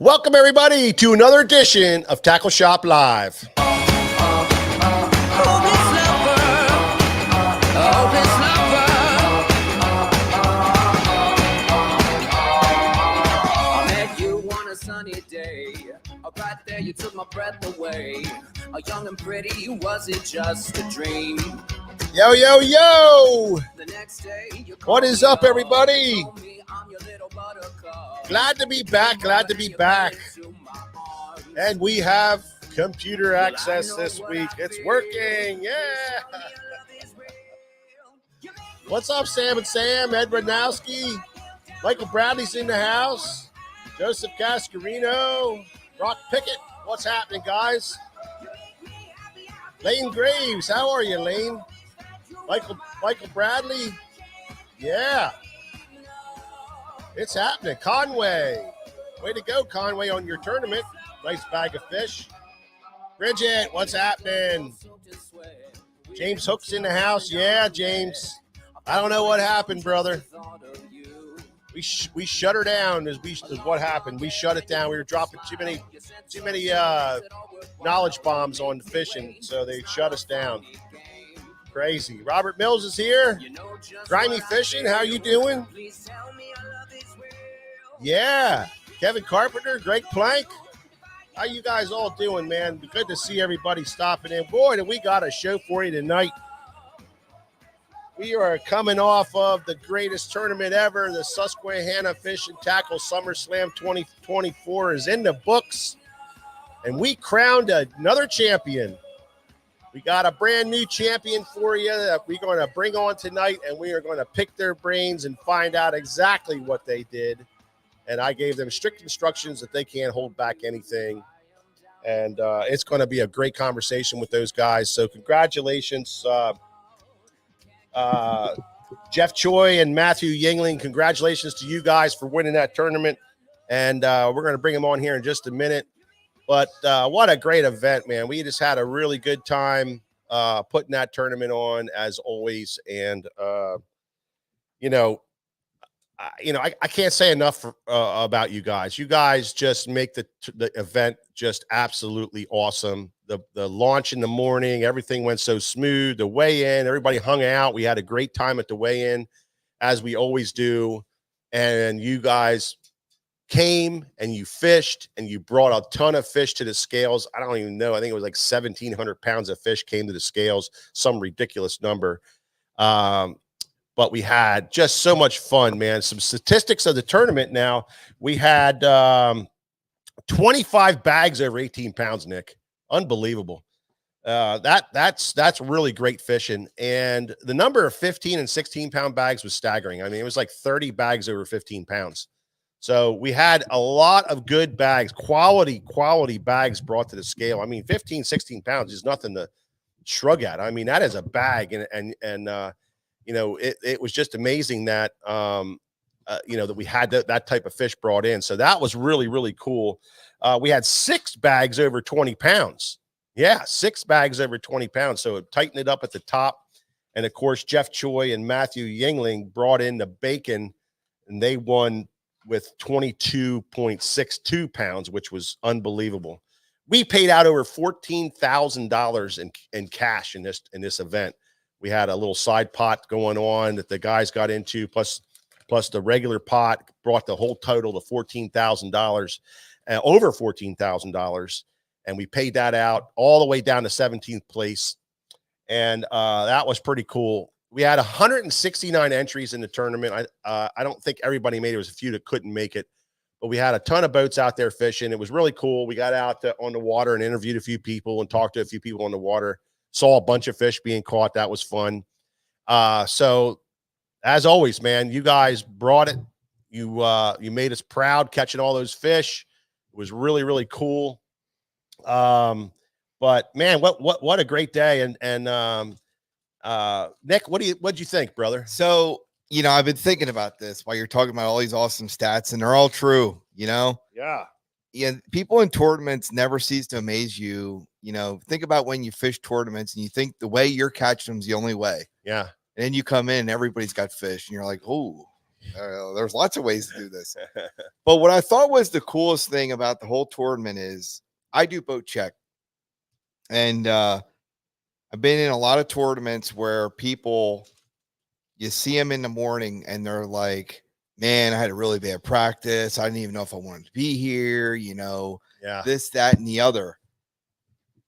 Welcome, everybody, to another edition of Tackle Shop Live. I met you on a sunny day. Right there, you took my breath away. A young and pretty, was it just a dream? Yo, yo, yo! The next day, What is up, everybody? Glad to be back, And we have computer access this week. It's working, yeah! What's up, Sam and Sam? Ed Radnowski. Michael Bradley's in the house. Joseph Cascarino. Rock Pickett. What's happening, guys? Lane Graves. How are you, Lane? Michael Bradley. Yeah. It's happening. Conway. Way to go, Conway, on your tournament. Nice bag of fish. Bridget, what's happening? James Hook's in the house. Yeah, James. I don't know what happened, brother. We shut her down is what happened. We shut it down. We were dropping too many knowledge bombs on the fishing, so they shut us down. Crazy. Robert Mills is here. Grimy Fishing, how you doing? Yeah. Kevin Carpenter, Greg Plank. How you guys all doing, man? Good to see everybody stopping in. Boy, do we got a show for you tonight. We are coming off of the greatest tournament ever. The Susquehanna Fish and Tackle Summer Slam 2024 is in the books. And we crowned another champion. We got a brand new champion for you that we're going to bring on tonight, and we are going to pick their brains and find out exactly what they did. And I gave them strict instructions that they can't hold back anything. And it's going to be a great conversation with those guys. So congratulations, Jeff Choi and Matthew Yuengling. Congratulations to you guys for winning that tournament. And we're going to bring them on here in just a minute. But what a great event, man. We just had a really good time putting that tournament on, as always. And, I can't say enough about you guys. You guys just make the event just absolutely awesome. The launch in the morning, everything went so smooth. The weigh-in, everybody hung out. We had a great time at the weigh-in, as we always do. And you guys came and you fished and you brought a ton of fish to the scales. I don't even know. I think it was like 1,700 pounds of fish came to the scales, some ridiculous number. But we had just so much fun, man. Some statistics of the tournament now. We had 25 bags over 18 pounds, Nick. Unbelievable. That's really great fishing. And the number of 15 and 16 pound bags was staggering. I mean, it was like 30 bags over 15 pounds. So we had a lot of good bags, quality bags brought to the scale. I mean, 15, 16 pounds is nothing to shrug at. I mean, that is a bag. And it was just amazing that, that we had that type of fish brought in. So that was really, really cool. We had 6 bags over 20 pounds. Yeah, 6 bags over 20 pounds. So it tightened it up at the top. And, of course, Jeff Choi and Matthew Yuengling brought in the bacon, and they won with 22.62 pounds, which was unbelievable. We paid out over $14,000 in cash in this event. We had a little side pot going on that the guys got into, plus the regular pot brought the whole total to $14,000, over $14,000. And we paid that out all the way down to 17th place. And that was pretty cool. We had 169 entries in the tournament. I don't think everybody made it. There was a few that couldn't make it, but we had a ton of boats out there fishing. It was really cool. We got out on the water and interviewed a few people and talked to a few people on the water. Saw a bunch of fish being caught. That was fun. So as always, man, you guys brought it. You made us proud catching all those fish. It was really, really cool. But man, what a great day. And Nick, what'd you think, brother? So, I've been thinking about this while you're talking about all these awesome stats, and they're all true, Yeah. Yeah. People in tournaments never cease to amaze you. Think about when you fish tournaments and you think the way you're catching them is the only way. Yeah. And then you come in and everybody's got fish and you're like, oh, There's lots of ways to do this. But what I thought was the coolest thing about the whole tournament is I do boat check. And I've been in a lot of tournaments where people, you see them in the morning and they're like, man, I had a really bad practice. I didn't even know if I wanted to be here, Yeah. this, that, and the other.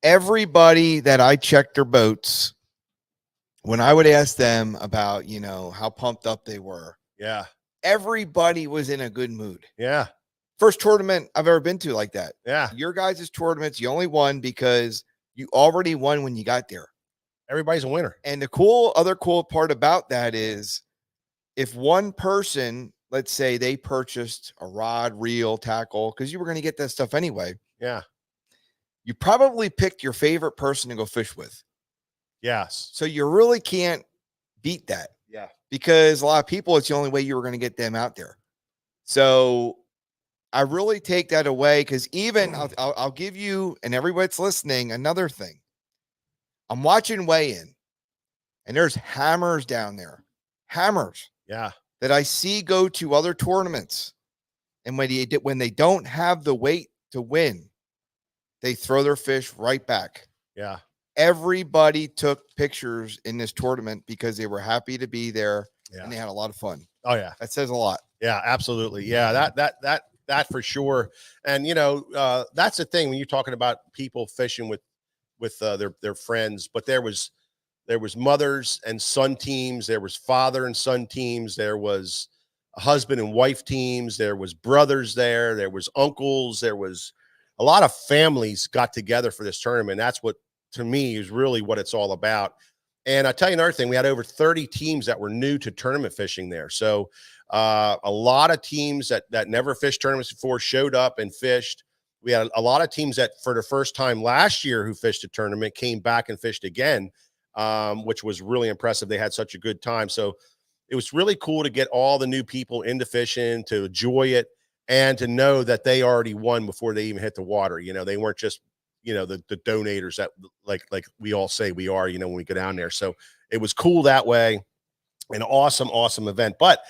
Everybody that I checked their boats, when I would ask them about, how pumped up they were, Yeah. everybody was in a good mood. Yeah. First tournament I've ever been to like that. Yeah. Your guys' tournaments, you only won because you already won when you got there. Everybody's a winner. And the other cool part about that is if one person, let's say they purchased a rod, reel, tackle, because you were going to get that stuff anyway. Yeah. You probably picked your favorite person to go fish with. Yes. So you really can't beat that. Yeah. Because a lot of people, it's the only way you were going to get them out there. So I really take that away because even I'll give you and everybody that's listening another thing. I'm watching weigh-in and there's hammers down there. Hammers. Yeah. That I see go to other tournaments. And when they don't have the weight to win, they throw their fish right back. Yeah. Everybody took pictures in this tournament because they were happy to be there and they had a lot of fun. Oh yeah. That says a lot. Yeah, absolutely. Yeah. That for sure. And that's the thing when you're talking about people fishing with their friends, but there was mothers and son teams, there was father and son teams, there was husband and wife teams, there was brothers there was uncles, there was a lot of families got together for this tournament. That's what, to me, is really what it's all about. And I'll tell you another thing, we had over 30 teams that were new to tournament fishing there. So a lot of teams that never fished tournaments before showed up and fished. We had a lot of teams that for the first time last year who fished a tournament came back and fished again, which was really impressive. They had such a good time. So it was really cool to get all the new people into fishing, to enjoy it, and to know that they already won before they even hit the water. They weren't just, the donators that like we all say we are, when we go down there. So it was cool that way. An awesome event. But,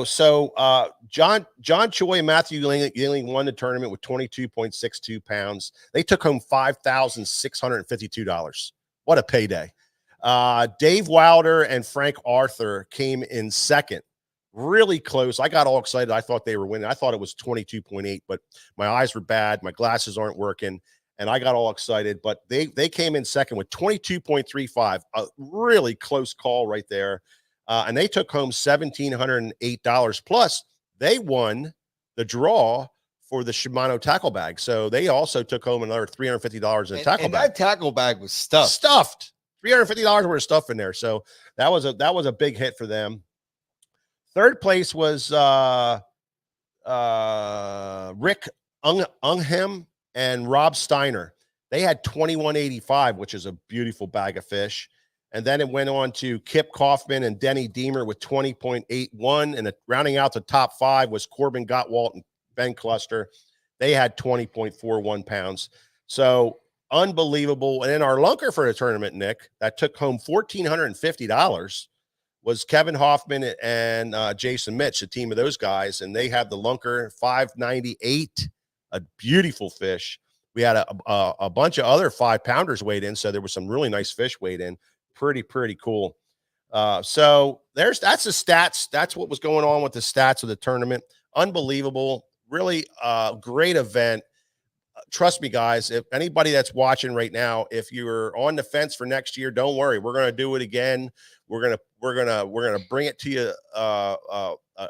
so John Choi and Matthew Yuengling won the tournament with 22.62 pounds. They took home $5,652. What a payday. Dave Wilder and Frank Arthur came in second. Really close. I got all excited. I thought they were winning. I thought it was 22.8, but my eyes were bad. My glasses aren't working. And I got all excited, but they came in second with 22.35. A really close call right there. And they took home $1,708. Plus, they won the draw for the Shimano tackle bag. So they also took home another $350 in a tackle bag. That tackle bag was Stuffed. $350 worth of stuff in there. So that was a big hit for them. Third place was Rick Ungham and Rob Steiner. They had 21.85, which is a beautiful bag of fish. And then it went on to Kip Kaufman and Denny Deemer with 20.81. And rounding out the top five was Corbin Gottwalt and Ben Cluster. They had 20.41 pounds. So unbelievable. And then our lunker for the tournament, Nick, that took home $1,450 was Kevin Hoffman and Jason Mitch, a team of those guys. And they have the lunker 598, a beautiful fish. We had a bunch of other 5-pounders weighed in. So there was some really nice fish weighed in. Pretty cool. So that's the stats. That's what was going on with the stats of the tournament. Unbelievable. Really great event. Trust me, guys, if anybody that's watching right now, if you're on the fence for next year, don't worry. We're going to do it again. We're going to bring it to you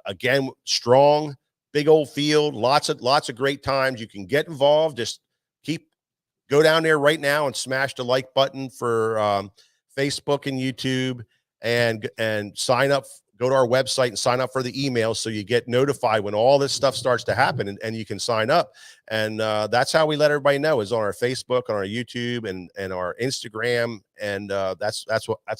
again, strong, big old field, lots of great times. You can get involved. Just go down there right now and smash the like button for Facebook and YouTube, and sign up. Go to our website and sign up for the emails so you get notified when all this stuff starts to happen, and you can sign up. And that's how we let everybody know, is on our Facebook, on our YouTube, and our Instagram. And that's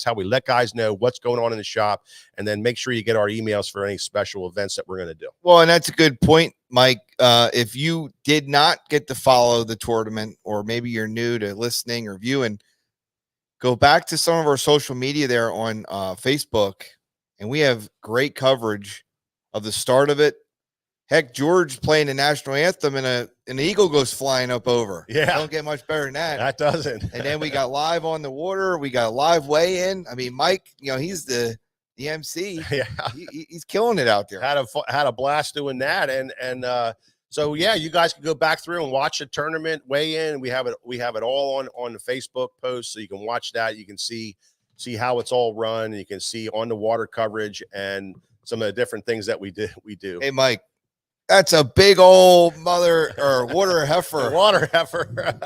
how we let guys know what's going on in the shop. And then make sure you get our emails for any special events that we're going to do. Well, and that's a good point, Mike. If you did not get to follow the tournament, or maybe you're new to listening or viewing, go back to some of our social media there on Facebook, and we have great coverage of the start of it. Heck, George playing the national anthem and an eagle goes flying up over. Yeah. Don't get much better than that. That doesn't. And then we got live on the water. We got a live weigh-in. I mean, Mike, he's the MC. Yeah. He's killing it out there. Had a blast doing that. And so yeah, you guys can go back through and watch the tournament weigh in. We have it all on the Facebook post, so you can watch that. You can see how it's all run, and you can see on the water coverage and some of the different things that we do. Hey, Mike, that's a big old water heifer. Water heifer.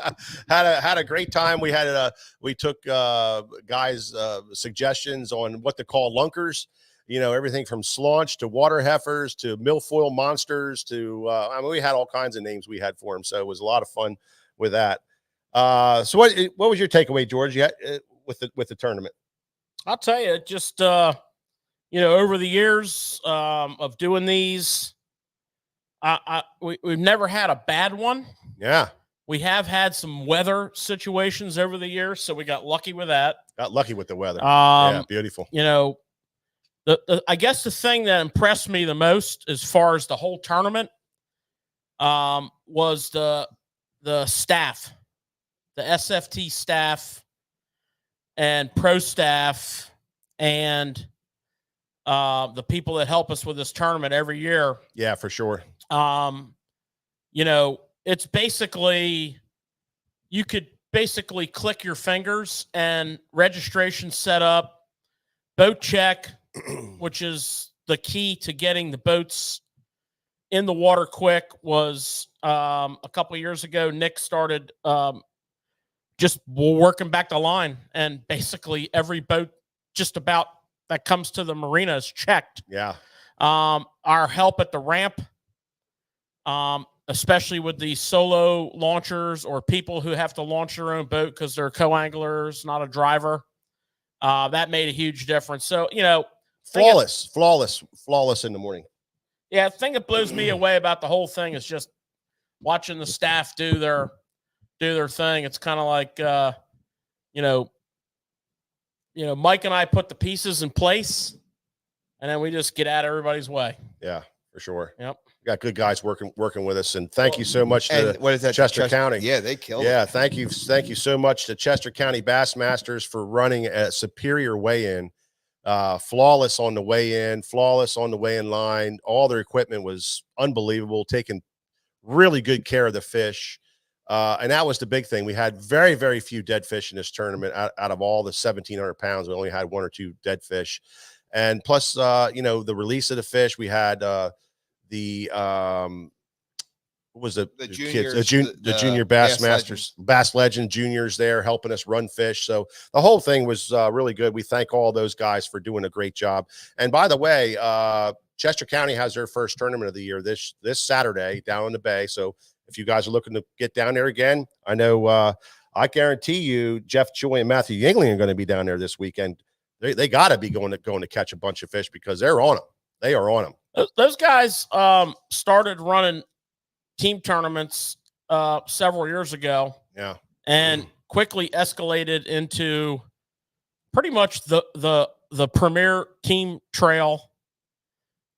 had a great time. We took guys suggestions on what to call lunkers. Everything from slaunch to water heifers to milfoil monsters to we had all kinds of names we had for them. So it was a lot of fun with that. So what was your takeaway, George? With the tournament? I'll tell you, just over the years of doing these, we've never had a bad one. Yeah. We have had some weather situations over the years, so we got lucky with that. Got lucky with the weather. Yeah, beautiful. I guess the thing that impressed me the most as far as the whole tournament was the staff, the SFT staff and pro staff and the people that help us with this tournament every year. Yeah, for sure. It's basically, you could basically click your fingers and registration set up, boat check, which is the key to getting the boats in the water quick. Was a couple of years ago, Nick started just working back the line, and basically every boat just about that comes to the marina is checked. Yeah. Our help at the ramp, especially with the solo launchers or people who have to launch their own boat because they're co-anglers, not a driver, that made a huge difference. So, flawless in the morning. Yeah, the thing that blows me away about the whole thing is just watching the staff do their thing. It's kind of like, Mike and I put the pieces in place, and then we just get out of everybody's way. Yeah, for sure. Yep. We got good guys working with us, and thank you so much to what is that, Chester County. Yeah, they killed it. Yeah, thank you so much to Chester County Bassmasters for running a superior weigh-in. Flawless on the weigh-in, flawless on the weigh-in line. All their equipment was unbelievable, taking really good care of the fish. And that was the big thing. We had very, very few dead fish in this tournament. Out of all the 1,700 pounds, we only had 1 or 2 dead fish. And plus, the release of the fish, we had what was the juniors, kids, the junior Bassmasters, Bass Legend juniors there helping us run fish. So the whole thing was really good. We thank all those guys for doing a great job. And by the way, Chester County has their first tournament of the year this Saturday down in the Bay. So if you guys are looking to get down there again, I know I guarantee you Jeff Choi and Matthew Yuengling are going to be down there this weekend. They got to be going to catch a bunch of fish because they're on them. They are on them. Those guys started running team tournaments several years ago. Yeah. And quickly escalated into pretty much the premier team trail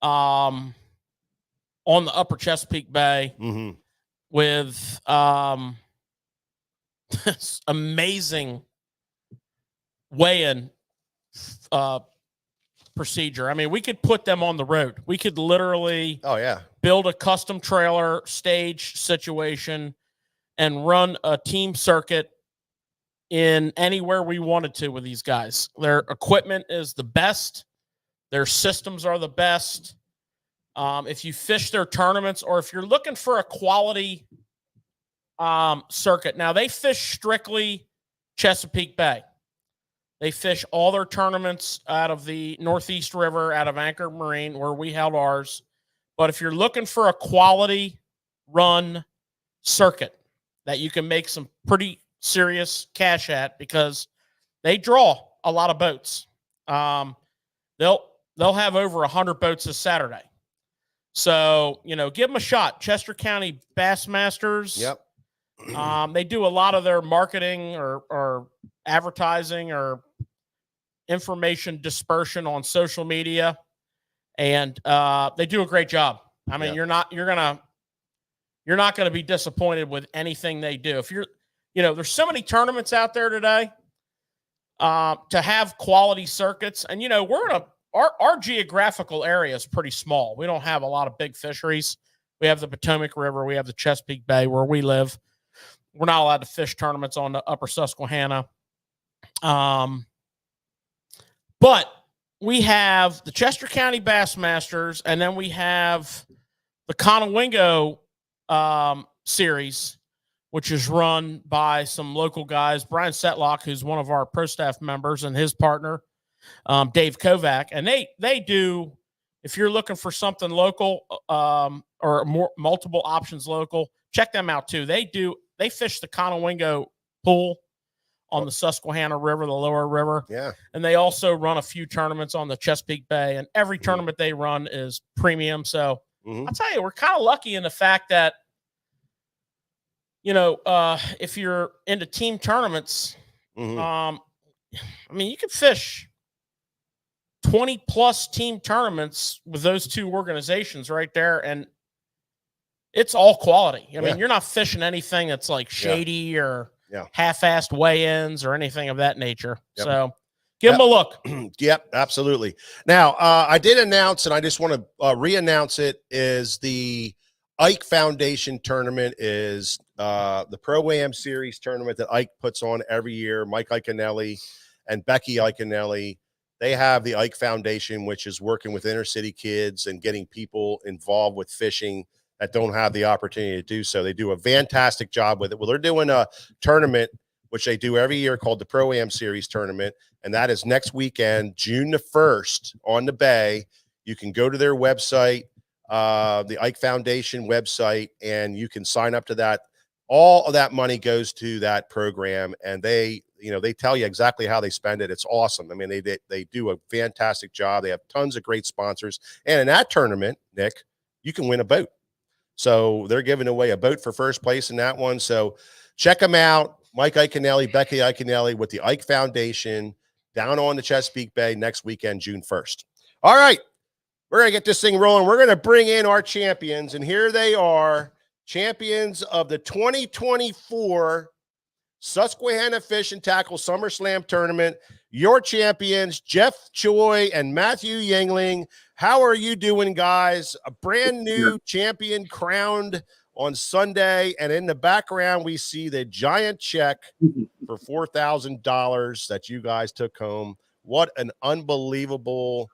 on the upper Chesapeake Bay. Mm-hmm. With this amazing weigh-in procedure. I mean, we could put them on the road. We could literally build a custom trailer stage situation and run a team circuit in anywhere we wanted to with these guys. Their equipment is the best. Their systems are the best. If you fish their tournaments, or if you're looking for a quality circuit, now they fish strictly Chesapeake Bay. They fish all their tournaments out of the Northeast River, out of Anchor Marine, where we held ours. But if you're looking for a quality run circuit that you can make some pretty serious cash at, because they draw a lot of boats. They'll have over 100 boats this Saturday. So, give them a shot. Chester County Bassmasters. Yep. They do a lot of their marketing or advertising or information dispersion on social media. and they do a great job. I mean, you're not going to be disappointed with anything they do. If there's so many tournaments out there today to have quality circuits, and we're in our geographical area is pretty small. We don't have a lot of big fisheries. We have the Potomac River, we have the Chesapeake Bay where we live. We're not allowed to fish tournaments on the upper Susquehanna. But we have the Chester County Bassmasters, and then we have the Conowingo series, which is run by some local guys, Brian Setlock, who's one of our pro staff members, and his partner, Dave Kovac. And they do, if you're looking for something local or multiple options local, check them out too. They fish the Conowingo pool on the Susquehanna River, the lower river. Yeah. And they also run a few tournaments on the Chesapeake Bay, and every tournament they run is premium. So I'll tell you, we're kind of lucky in the fact that, if you're into team tournaments, I mean, you can fish 20 plus team tournaments with those two organizations right there. And it's all quality. I mean, you're not fishing anything that's like shady or half-assed weigh-ins or anything of that nature. So give them a look. Yep, absolutely. Now, I did announce, and I just want to re-announce it, is the Ike Foundation tournament is the Pro-Am Series tournament that Ike puts on every year. Mike Iaconelli and Becky Iaconelli, they have the Ike Foundation, which is working with inner city kids and getting people involved with fishing that don't have the opportunity to do so. They do a fantastic job with it. Well, they're doing a tournament, which they do every year, called the Pro-Am Series tournament, and that is next weekend, June the 1st, on the Bay. You can go to their website, the Ike Foundation website, and you can sign up to that. All of that money goes to that program, and they tell you exactly how they spend it. It's awesome. I mean, they do a fantastic job. They have tons of great sponsors, and in that tournament, Nick, you can win a boat. So they're giving away a boat for first place in that one. So check them out. Mike Iaconelli, Becky Iaconelli with the Ike Foundation down on the Chesapeake Bay next weekend, June 1st. All right. We're going to get this thing rolling. We're going to bring in our champions, and here they are, champions of the 2024 Susquehanna Fish and Tackle Summer Slam Tournament. Your champions, Jeff Choi and Matthew Yuengling. How are you doing, guys? A brand new champion crowned on Sunday, and in the background, we see the giant check for $4,000 that you guys took home. What an unbelievable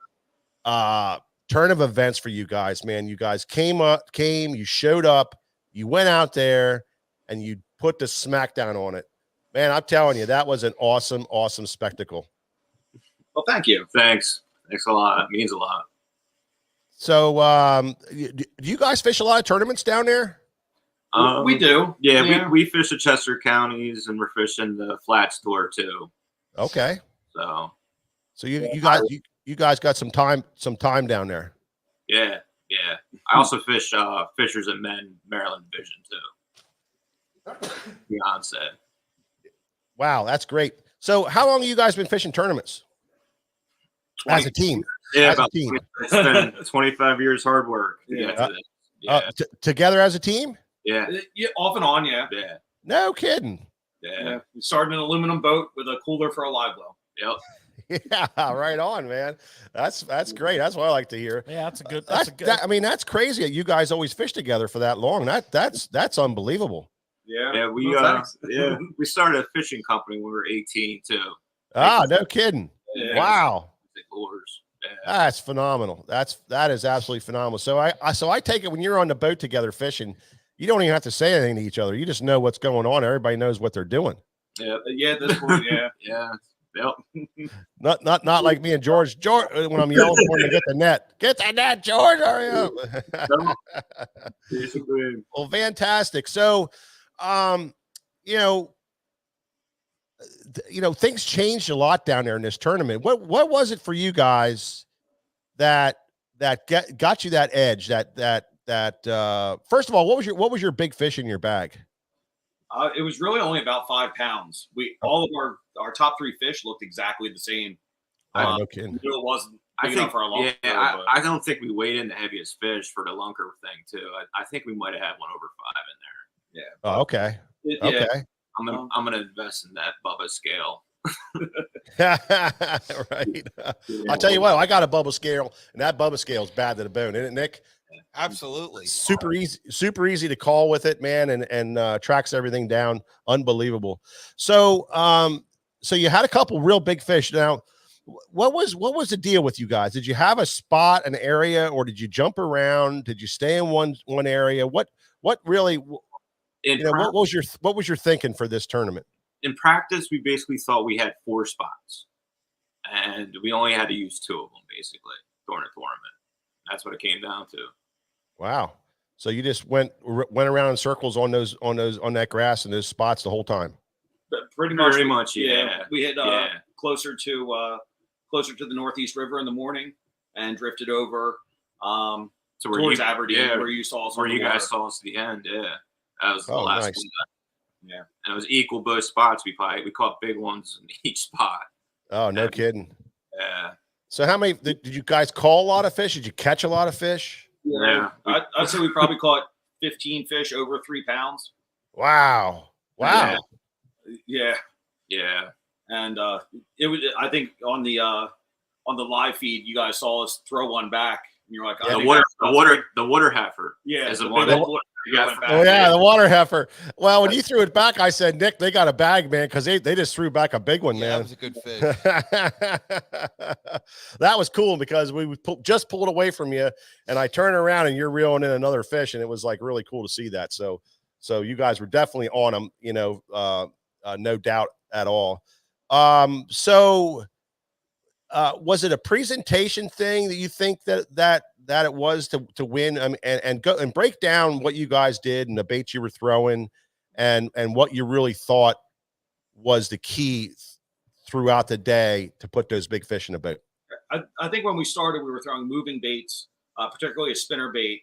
turn of events for you guys, man. You guys you showed up, you went out there, and you put the smackdown on it. Man, I'm telling you, that was an awesome, awesome spectacle. Well, thank you. Thanks a lot. It means a lot. So, do you guys fish a lot of tournaments down there? We do. Yeah, we fish the Chester counties, and we're fishing the Flats Tour too. Okay. So you guys got some time down there. Yeah. I also fish Fishers at Men Maryland Division too. Beyonce. Wow, that's great. So how long have you guys been fishing tournaments? As a team? Yeah, about 20, it's been 25 years hard work. Together as a team? Yeah, off and on, yeah. No kidding. Yeah. We started an aluminum boat with a cooler for a live well. Yep. Yeah, right on, man. That's great. That's what I like to hear. Yeah, I mean, that's crazy. You guys always fish together for that long. That's unbelievable. Yeah, we started a fishing company when we were 18 too. No kidding. Yeah. Wow. Lures. Yeah. That's phenomenal. That is absolutely phenomenal. So I take it when you're on the boat together fishing, you don't even have to say anything to each other. You just know what's going on. Everybody knows what they're doing. Yeah, at this point, yeah. Yep. Not like me and George when I'm yelling for him to get the net. Get the net, George. Hurry up. Well, fantastic. So, things changed a lot down there in this tournament. What was it for you guys that got you that edge? That first of all, what was your big fish in your bag? It was really only about 5 pounds. All of our top 3 fish looked exactly the same. Oh, no kidding. It wasn't I big think, enough for a long I don't think we weighed in the heaviest fish for the lunker thing too. I think we might have had one over 5 in there. Oh, okay. Yeah. Okay. I'm gonna invest in that Bubba scale. Right. I'll tell you what, I got a bubble scale, and that bubble scale is bad to the bone, isn't it, Nick? Absolutely. Super easy to call with it, man, and tracks everything down. Unbelievable. So so you had a couple real big fish. Now, what was the deal with you guys? Did you have a spot, an area, or did you jump around? Did you stay in one area? What really, what was your thinking for this tournament? In practice, we basically thought we had 4 spots, and we only had to use 2 of them basically during the tournament. That's what it came down to. Wow. So you just went around in circles on that grass and those spots the whole time. But pretty much, yeah. We had closer to the Northeast River in the morning and drifted over So towards Aberdeen, where you saw us. Where you guys saw us at the end, yeah. That was the last nice. one. Yeah, and it was equal both spots. We caught big ones in each spot. Oh, no kidding. Yeah. So how many did you guys call a lot of fish? Did you catch a lot of fish? Yeah. I'd say we probably caught 15 fish over 3 pounds. Wow. Yeah. Yeah. And it was, I think on the live feed, you guys saw us throw one back. And you're like, the water heifer. Yeah. Is the big one old that water went back. Oh yeah, the water heifer. Well, when you threw it back, I said, Nick, they got a bag, man, because they just threw back a big one, Yeah, man. that was a good fish. That was cool because we just pulled away from you, and I turn around and you're reeling in another fish, and it was like really cool to see that. So you guys were definitely on them, no doubt at all. Was it a presentation thing that you think that it was to win? I mean, and go and break down what you guys did and the baits you were throwing, and what you really thought was the key throughout the day to put those big fish in the boat. I think when we started, we were throwing moving baits, particularly a spinner bait.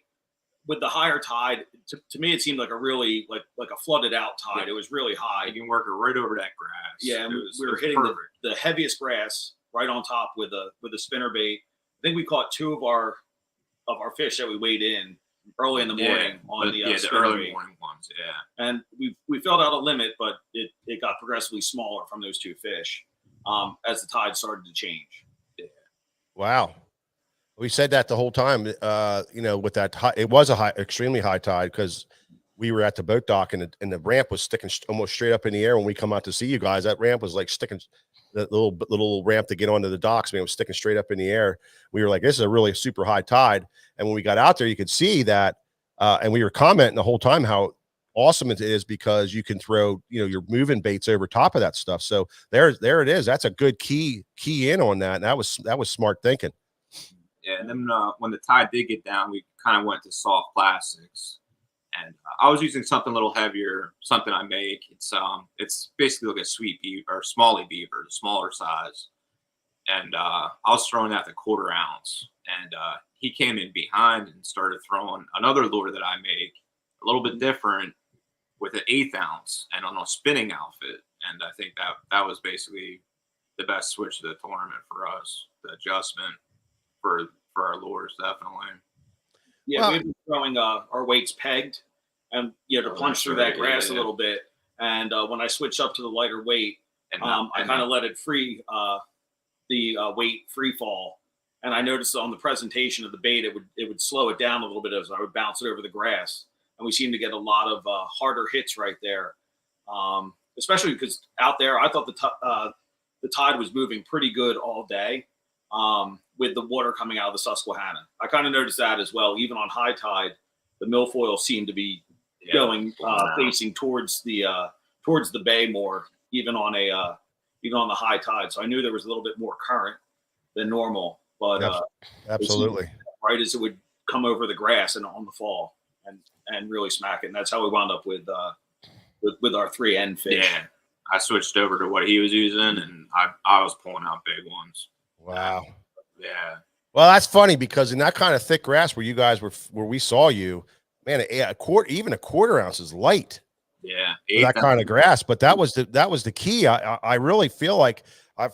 With the higher tide, to me, it seemed like a really like a flooded out tide. It was really high. You can work it right over that grass. Yeah, and we were hitting the heaviest grass right on top with a spinner bait. I think we caught 2 of our fish that we weighed in early in the morning on the early bait. morning ones. Yeah, and we filled out a limit, but it got progressively smaller from those 2 fish as the tide started to change. Yeah. Wow. We said that the whole time, with that high, it was extremely high tide because we were at the boat dock and the ramp was sticking almost straight up in the air. When we come out to see you guys, that ramp was like sticking, the little ramp to get onto the docks. I mean, it was sticking straight up in the air. We were like, this is a really super high tide. And when we got out there, you could see that, and we were commenting the whole time how awesome it is because you can throw, your moving baits over top of that stuff. So there it is. That's a good key in on that. And that was smart thinking. Yeah, and then when the tide did get down, we kind of went to soft plastics, and I was using something a little heavier, something I make. It's basically like a sweet beaver or smallie beaver, the smaller size, and I was throwing out the 1/4 ounce, and he came in behind and started throwing another lure that I make, a little bit different, with an 1/8 ounce and on a spinning outfit, and I think that was basically the best switch to the tournament for us, the adjustment. For our lures, definitely. Yeah, well, we've been throwing our weights pegged, and to punch through that grass a little bit. And when I switched up to the lighter weight, I kind of let it free the weight free fall. And I noticed on the presentation of the bait, it would slow it down a little bit as I would bounce it over the grass. And we seemed to get a lot of harder hits right there, especially because out there I thought the tide was moving pretty good all day. With the water coming out of the Susquehanna. I kind of noticed that as well. Even on high tide, the milfoil seemed to be going facing towards the bay more, even on the high tide. So I knew there was a little bit more current than normal. But absolutely, right as it would come over the grass and on the fall and really smack it. And that's how we wound up with our 3N fish. Yeah, I switched over to what he was using, and I was pulling out big ones. Wow. Yeah. Well, that's funny because in that kind of thick grass where you guys where we saw you, man, a 1/4 ounce is light. Yeah. That kind of grass, but that was the key. I really feel like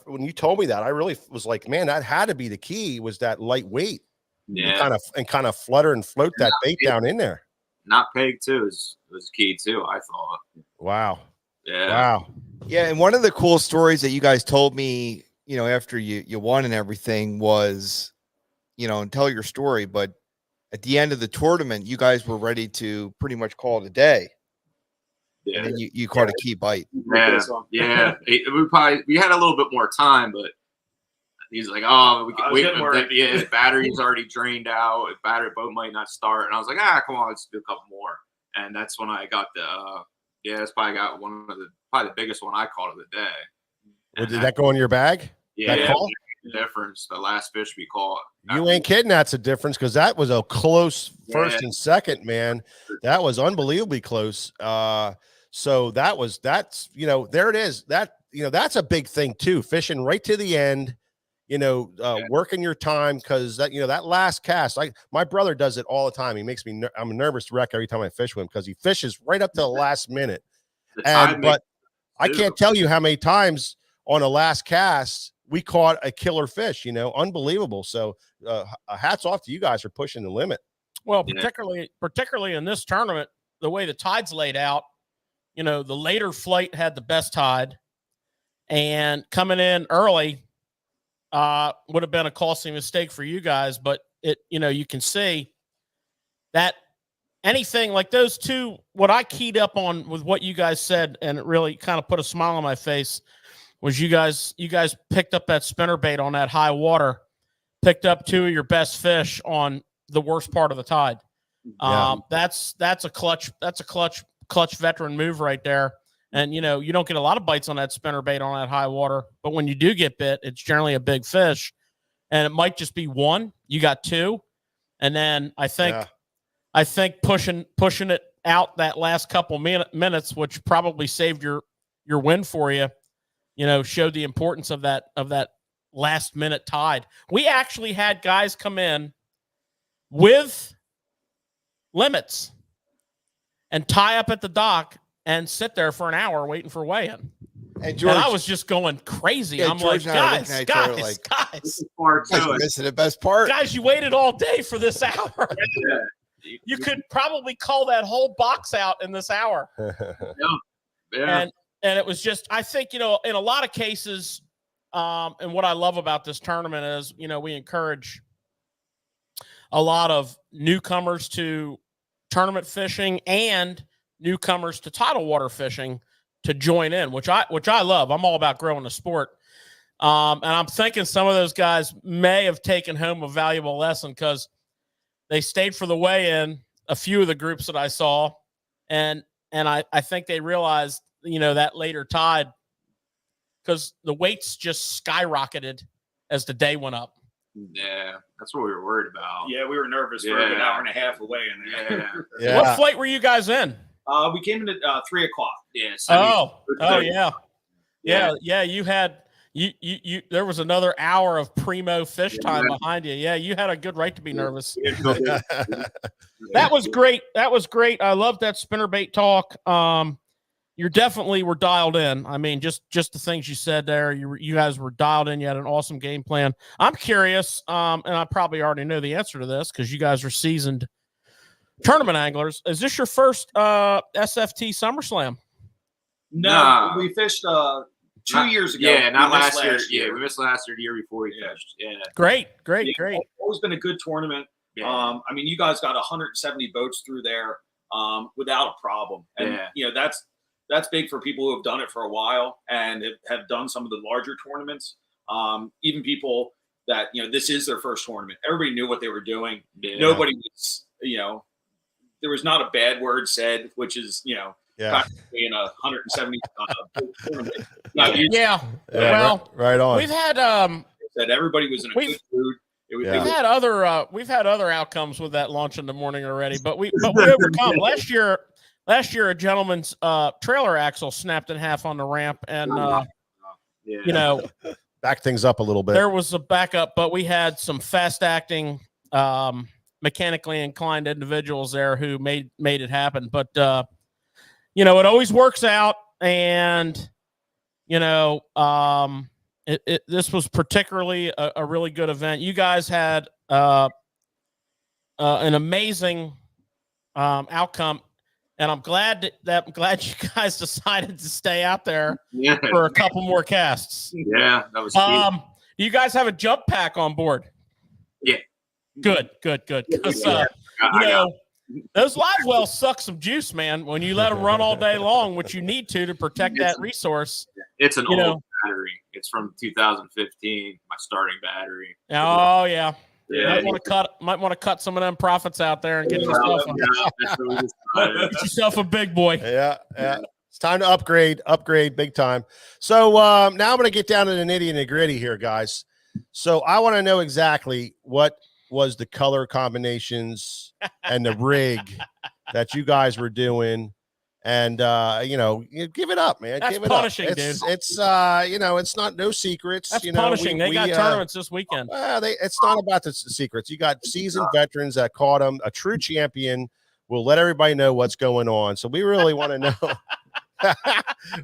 when you told me that, I really was like, man, that had to be the key, was that lightweight. Yeah. And kind of flutter and float that bait down in there. Not pegged too was key too, I thought. Wow. Yeah. Wow. Yeah, and one of the cool stories that you guys told me, after you won and everything was, and tell your story, but at the end of the tournament, you guys were ready to pretty much call it a day. Yeah. And then you caught a key bite. Yeah. Yeah. We had a little bit more time, but he's like, oh, the battery's already drained out. Battery boat might not start. And I was like, come on, let's do a couple more. And that's when I got that's probably got probably the biggest one I caught of the day. Well, did that go in your bag? Yeah. That call? The difference, the last fish we caught. You ain't kidding. That's a difference, because that was a close first and second, man. That was unbelievably close. So that's there it is. That's a big thing too. Fishing right to the end, working your time, because that last cast, my brother does it all the time. He makes me I'm a nervous wreck every time I fish with him, because he fishes right up to the last minute. But I can't tell you how many times on a last cast we caught a killer fish, unbelievable. So hats off to you guys for pushing the limit. Well, particularly in this tournament, the way the tide's laid out, the later flight had the best tide, and coming in early would have been a costly mistake for you guys. But you can see that anything like those two, what I keyed up on with what you guys said, and it really kind of put a smile on my face, was you guys picked up that spinnerbait on that high water, picked up two of your best fish on the worst part of the tide. Yeah. That's a clutch veteran move right there. And you don't get a lot of bites on that spinnerbait on that high water, but when you do get bit, it's generally a big fish, and it might just be one. You got two, and then I think pushing it out that last couple minutes, which probably saved your win for you, showed the importance of that last minute tide. We actually had guys come in with limits and tie up at the dock and sit there for an hour waiting for weigh-in. And George, I was just going crazy. Yeah, I'm George like, guys. Missing the best part. Guys, you waited all day for this hour. You could probably call that whole box out in this hour. Yeah. And it was just, I think, in a lot of cases, and what I love about this tournament is, we encourage a lot of newcomers to tournament fishing and newcomers to tidal water fishing to join in, which I love. I'm all about growing the sport. And I'm thinking some of those guys may have taken home a valuable lesson, because they stayed for the weigh-in, a few of the groups that I saw, and I think they realized, that later tide, because the weights just skyrocketed as the day went up. Yeah, that's what we were worried about. Yeah, we were nervous for an hour and a half away in there. Yeah. What flight were you guys in? We came in at 3 o'clock. Yeah. Yeah. You had you. There was another hour of primo fish time behind you. Yeah, you had a good right to be nervous. That was great. I love that spinnerbait talk. You definitely were dialed in. I mean, just the things you said there. You guys were dialed in. You had an awesome game plan. I'm curious, and I probably already know the answer to this because you guys are seasoned tournament anglers. Is this your first SFT Summer Slam? No, we fished 2 years ago. Yeah, not last year. Yeah, we missed last year. The year before we fished. Yeah. Great. It's always been a good tournament. Yeah. I mean, you guys got 170 boats through there without a problem, and that's big for people who have done it for a while and have done some of the larger tournaments. Even people that, this is their first tournament. Everybody knew what they were doing. Yeah. Nobody was, there was not a bad word said, which is, in a 170 tournament. Well, right on. We've had that everybody was in a good mood. We've had other outcomes with that launch in the morning already, but we overcome. Last year, a gentleman's trailer axle snapped in half on the ramp, and back things up a little bit. There was a backup, but we had some fast-acting, mechanically inclined individuals there who made it happen. But it always works out, and in this was particularly a really good event. You guys had an amazing outcome, and I'm glad you guys decided to stay out there for a couple more casts. Yeah, that was cute. You guys have a jump pack on board. Yeah. Good. 'Cause, you know, those live wells suck some juice, man. When you let them run all day long, which you need to protect that resource. It's an old battery. It's from 2015. My starting battery. Oh yeah. Yeah. Might want to cut some of them profits out there and get yourself a big boy. Yeah. It's time to upgrade big time. So now I'm going to get down to the nitty and the gritty here, guys. So I want to know exactly what was the color combinations and the rig that you guys were doing. And you know, give it up, man. That's give it punishing, up. dude. It's you know, it's not no secrets. That's you know, punishing. They got tournaments this weekend. It's not about the secrets. You got seasoned veterans that caught them. A true champion will let everybody know what's going on. So we really want to know.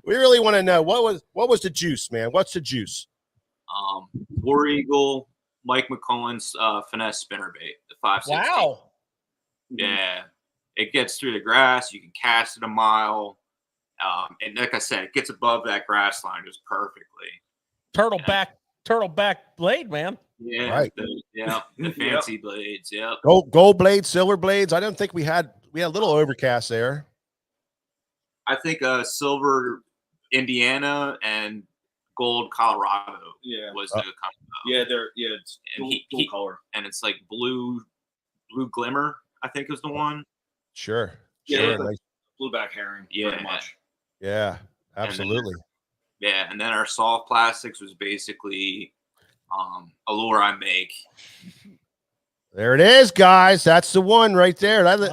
We really want to know what was the juice, man. What's the juice? War Eagle, Mike McCullen's finesse spinnerbait, the 516. Wow. Yeah. It gets through the grass. You can cast it a mile. And like I said, it gets above that grass line just perfectly. Turtleback blade, man. Yeah. Right. The fancy blades. Yeah. Gold blades, silver blades. I don't think we had a little overcast there. I think silver Indiana and gold Colorado was the combo. It's dual color. And it's like blue glimmer, I think is the one. Sure. Yeah, Nice. Blueback herring. Yeah. Pretty much. Yeah, absolutely. And then our soft plastics was basically a lure I make. There it is, guys. That's the one right there. That's an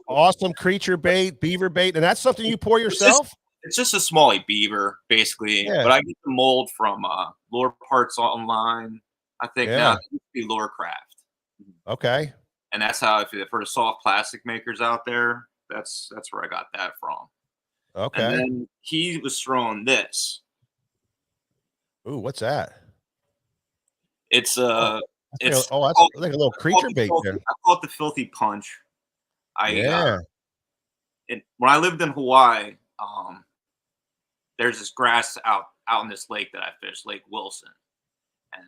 awesome creature bait, beaver bait, and that's something you pour yourself. It's just a smallie beaver, basically. Yeah. But I get the mold from Lure Parts Online. I think now it used to be Lure Craft. Okay. And that's how, for the soft plastic makers out there, that's where I got that from. Okay. And then he was throwing this. Ooh, what's that? It's that's like a little creature bait there. I call it the Filthy Punch. When I lived in Hawaii, there's this grass out in this lake that I fished, Lake Wilson, and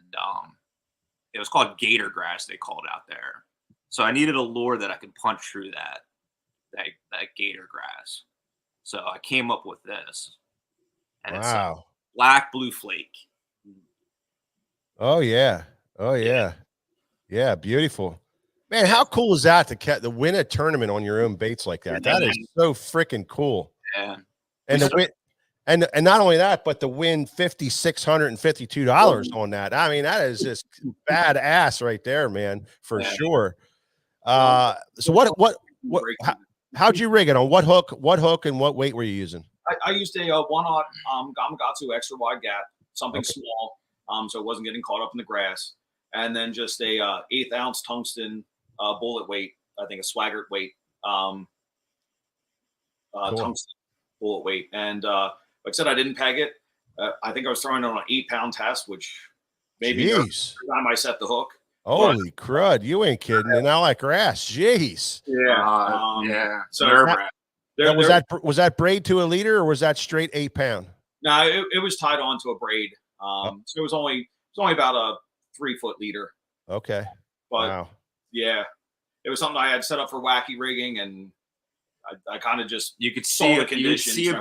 it was called gator grass. They called it out there. So I needed a lure that I could punch through that gator grass. So I came up with this, and it's a black blue flake. Oh yeah. Yeah, beautiful. Man, how cool is that to win a tournament on your own baits like that? That is so freaking cool. Yeah. And the win, and not only that, but to win $5,652 on that. I mean, that is just badass right there, man, for sure. So how'd you rig it on? What hook and what weight were you using? I used a 1/0 Gamakatsu extra wide gap, something small, so it wasn't getting caught up in the grass, and then just a 1/8 ounce tungsten bullet weight. I think a Swaggart weight, tungsten bullet weight, and like I said, I didn't peg it. I think I was throwing it on an 8-pound test, which maybe every time I set the hook. Holy crud, you ain't kidding. And I like grass. Jeez. Yeah. So was that braid to a leader or was that straight 8-pound? No, it was tied on to a braid. So it was only about a 3-foot leader. Okay. But yeah, it was something I had set up for wacky rigging, and I kind of just you could see a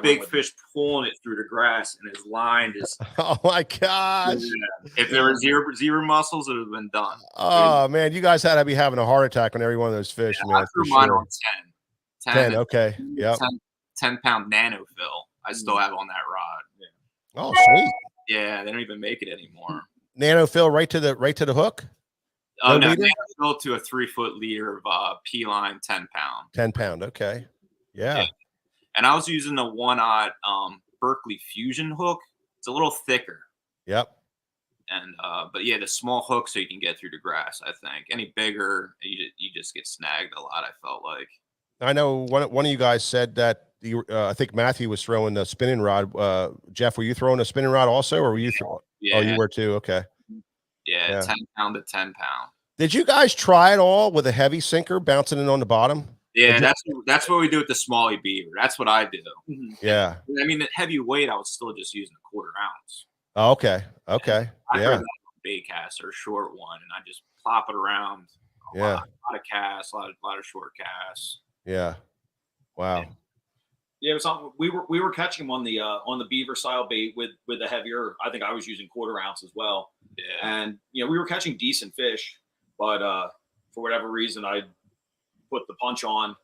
big fish pulling it through the grass, and his line just oh my gosh! Yeah. If there were zebra mussels, it would have been done. Oh man, you guys had to be having a heart attack on every one of those fish, man. I threw mine on 10. Okay. Yep. 10-pound nano fill. I still have on that rod. Yeah. Oh sweet. Yeah, they don't even make it anymore. Nano fill right to the hook. Oh no, nano fill to a 3-foot leader of P line 10-pound. 10-pound. Okay. Yeah. And I was using the 1/0 Berkeley Fusion hook. It's a little thicker. Yep. And but yeah, the small hook so you can get through the grass. I think any bigger, you just get snagged a lot. I felt like. I know one of you guys said that I think Matthew was throwing the spinning rod. Jeff, were you throwing a spinning rod also, or were you? Yeah. Oh, you were too. Okay. Yeah, 10 pound to 10 pound. Did you guys try it all with a heavy sinker, bouncing it on the bottom? Yeah, that's what we do with the Smalley Beaver. That's what I do. Yeah. I mean, the heavy weight, I was still just using a 1/4 ounce. Oh, okay. Okay. I Yeah. throw that bait cast or a short one, and I just plop it around. A lot of casts, a lot of short casts. Yeah. Wow. Yeah, it was something we were catching them on the beaver style bait with the heavier. I think I was using 1/4 ounce as well. Yeah. And we were catching decent fish, but for whatever reason, I put the punch on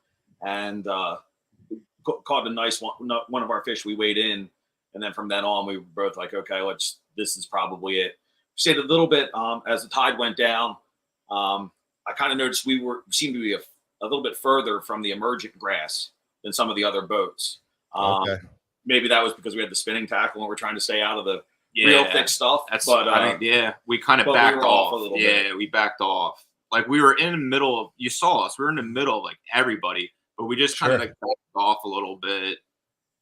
and caught a nice one of our fish. We weighed in, and then from then on, we were both like, okay, this is probably it. Stayed a little bit as the tide went down. I kind of noticed we seemed to be a little bit further from the emergent grass than some of the other boats. Okay. Maybe that was because we had the spinning tackle and we're trying to stay out of the real thick stuff. We kind of backed off a little bit. We backed off. Like we were in the middle of, you saw us, we were in the middle of like everybody, but we just kind of like backed off a little bit.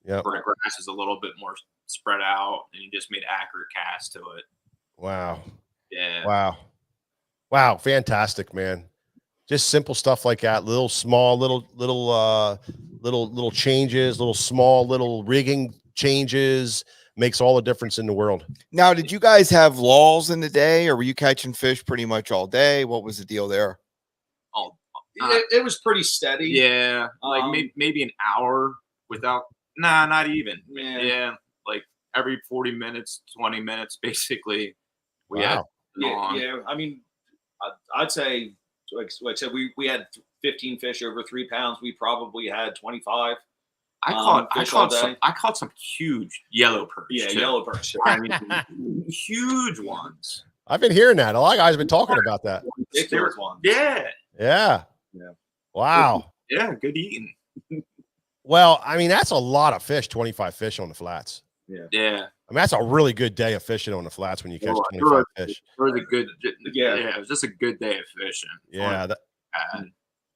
Yeah. Where the grass is a little bit more spread out and you just made accurate casts to it. Wow. Yeah. Wow. Fantastic, man. Just simple stuff like that. Little changes, little rigging changes makes all the difference in the world. Now, did you guys have lulls in the day, or were you catching fish pretty much all day? What was the deal there? Oh, it was pretty steady. Yeah. Like maybe an hour without, not even. Yeah. Like every 40 minutes, 20 minutes, basically. Wow. Yeah. I mean, I'd say, like I said, we had 15 fish over 3 pounds. We probably had 25. I caught some huge yellow perch. Yeah, too. yellow perch. I mean, huge ones. I've been hearing that. A lot of guys have been talking about that. Ridiculous ones. Yeah. Yeah. Wow. Yeah, good eating. Well, I mean, that's a lot of fish, 25 fish on the flats. Yeah. I mean, that's a really good day of fishing on the flats when you catch 25 fish. It was a good, it was just a good day of fishing. Yeah.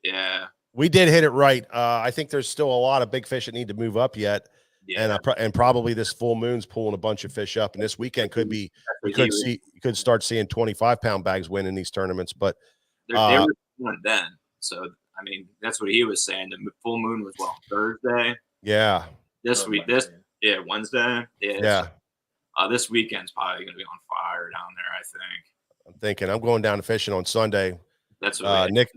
Yeah. We did hit it right. I think there's still a lot of big fish that need to move up yet. Yeah. And probably this full moon's pulling a bunch of fish up. And this weekend could be, you could start seeing 25-pound bags win in these tournaments. But they were doing then. So, I mean, that's what he was saying. The full moon was Thursday. Yeah. This week, Wednesday. Yeah. This weekend's probably going to be on fire down there, I think. I'm thinking I'm going down to fishing on Sunday. That's what Nick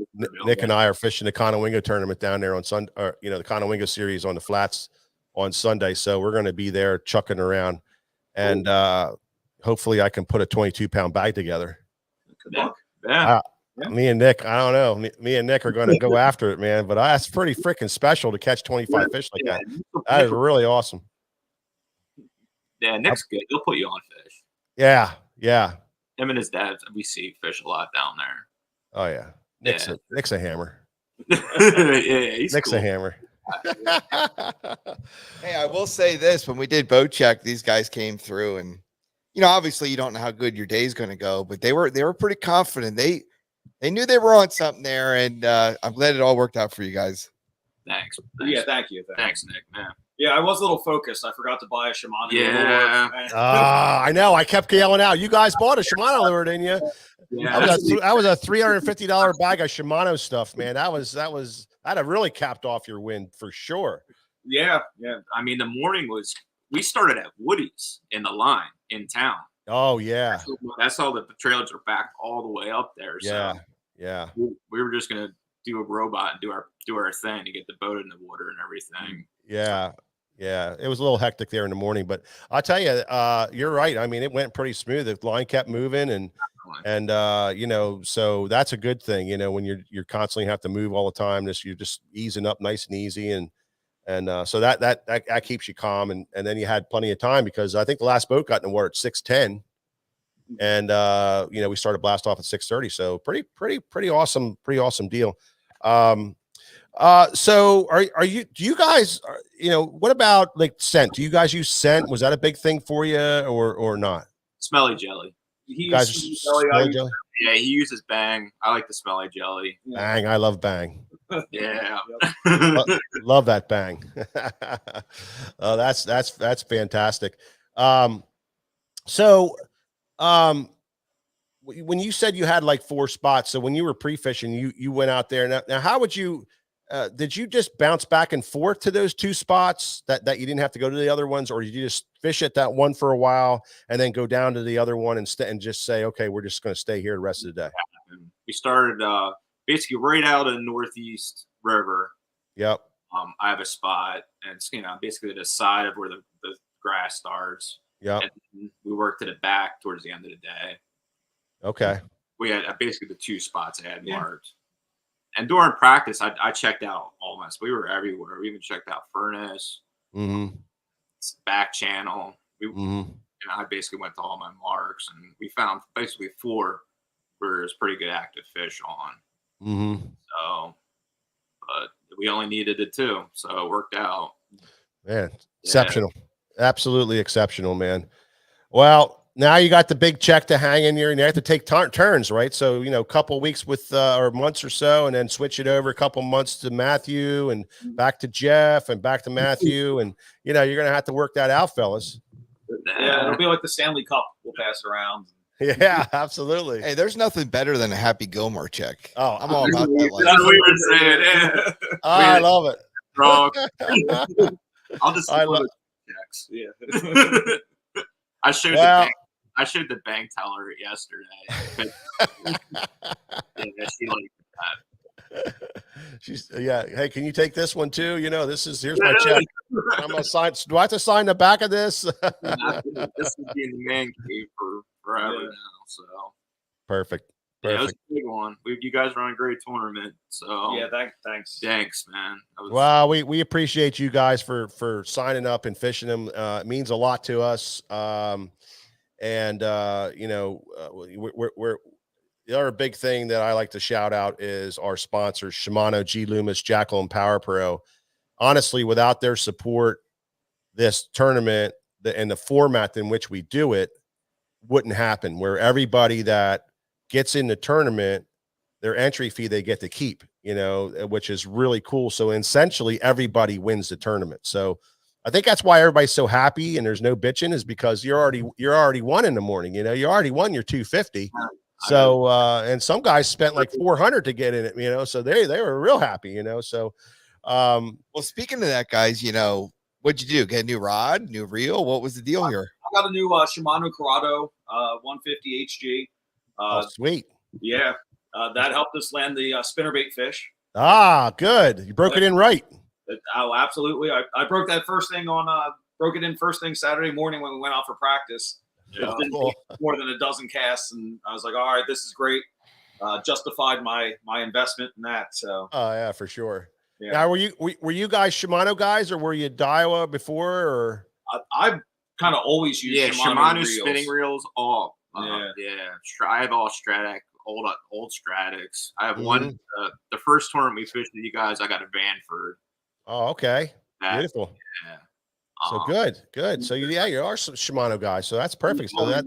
and I are fishing the Conowingo tournament down there on Sunday, or the Conowingo series on the flats on Sunday. So we're going to be there chucking around, and hopefully I can put a 22-pound bag together. Yeah. Me and Nick, I don't know. Me and Nick are going to go after it, man. But that's pretty freaking special to catch 25 fish like that. That is really awesome. Yeah, Nick's good. He'll put you on fish. Yeah. Him and his dad, we see fish a lot down there. Oh yeah, Nick's a hammer. He's Nick's cool. a hammer. Hey, I will say this: when we did boat check, these guys came through, and obviously you don't know how good your day's going to go, but they were pretty confident. They knew they were on something there, and I'm glad it all worked out for you guys. Thanks. Yeah, thank you. Thanks, Nick. Man. Yeah, I was a little focused. I forgot to buy a Shimano. Yeah. I know. I kept yelling out. You guys bought a Shimano lure, didn't you? Yeah. That was a $350 bag of Shimano stuff, man. That'd have really capped off your win for sure. Yeah. I mean, the morning we started at Woody's in the line in town. Oh yeah. That's all the trailers are backed all the way up there. So Yeah. We were just gonna do a robot and do our thing to get the boat in the water and everything. Yeah. It was a little hectic there in the morning, but I'll tell you, you're right. I mean, it went pretty smooth. The line kept moving, and so that's a good thing. When you're constantly have to move all the time, you're just easing up nice and easy, and so that keeps you calm, and then you had plenty of time, because I think the last boat got in the water at 6:10, and we started blast off at 6:30. So pretty awesome deal. So do you guys, what about like scent? Do you guys use scent? Was that a big thing for you or not? Smelly jelly. He Guys, uses smelly jelly? Yeah, he uses Bang. I like the smelly jelly. Bang. I love Bang. Yeah. Love that bang. Oh, that's fantastic. So when you said you had like 4 spots, so when you were pre-fishing, you went out there. Now how would you did you just bounce back and forth to those 2 spots that you didn't have to go to the other ones, or did you just fish at that one for a while and then go down to the other one and just say, okay, we're just going to stay here the rest of the day? We started basically right out of Northeast River. Yep. I have a spot, and it's basically the side of where the grass starts. Yep. And we worked to the back towards the end of the day. Okay. We had basically the 2 spots I had marked. And during practice, I checked out almost. We were everywhere. We even checked out Furnace, back channel. And I basically went to all my marks, and we found basically 4 where there's pretty good active fish on. So, but we only needed the 2, so it worked out. Man, exceptional. Absolutely exceptional, man. Well, now you got the big check to hang in here, and you have to take turns, right? So, a couple weeks with or months or so, and then switch it over a couple months to Matthew and back to Jeff and back to Matthew. And, you're going to have to work that out, fellas. Yeah, it'll be like the Stanley Cup. We'll pass around. Yeah, absolutely. Hey, there's nothing better than a Happy Gilmore check. Oh, I'm all about that. That's what we were saying. Yeah. Oh, I love it. Wrong. I'll just checks. Yeah. I showed the bank teller yesterday. Yeah, she liked that. She's hey, can you take this one too? Here's my check. I'm gonna sign. Do I have to sign the back of this? This is being the man cave for forever now. So perfect. Yeah, it was a big one. You guys run a great tournament. So yeah, thanks. Thanks, man. Well, we appreciate you guys for signing up and fishing them. It means a lot to us. We're the other big thing that I like to shout out is our sponsors, Shimano, G Loomis, Jackal, and Power Pro. Honestly, without their support, this tournament and the format in which we do it wouldn't happen, where everybody that gets in the tournament, their entry fee they get to keep, which is really cool. So essentially everybody wins the tournament. So I think that's why everybody's so happy and there's no bitching, is because you're already won in the morning. You already won your 250. So and some guys spent like 400 to get in it, so they were real happy, so well, speaking of that, guys, what'd you do? Get a new rod, new reel? What was the deal here? I got a new Shimano Corrado 150 HG. Oh, sweet. Yeah, that helped us land the spinnerbait fish. Ah, good. You broke it in right. Oh, absolutely. I broke that broke it in first thing Saturday morning when we went out for practice. Yeah. It didn't take more than a dozen casts, and I was like, all right, this is great. Justified my investment in that. So. Oh yeah, for sure. Yeah. Now, were you guys Shimano guys, or were you Daiwa before? Or I've kind of always used Shimano reels. spinning reels. All I have all Stradic, old Stradics. I have one. The first tournament we fished with you guys, I got a Vanford. Oh, okay. Beautiful. Yeah. So good. So you are some Shimano guys. So that's perfect. So that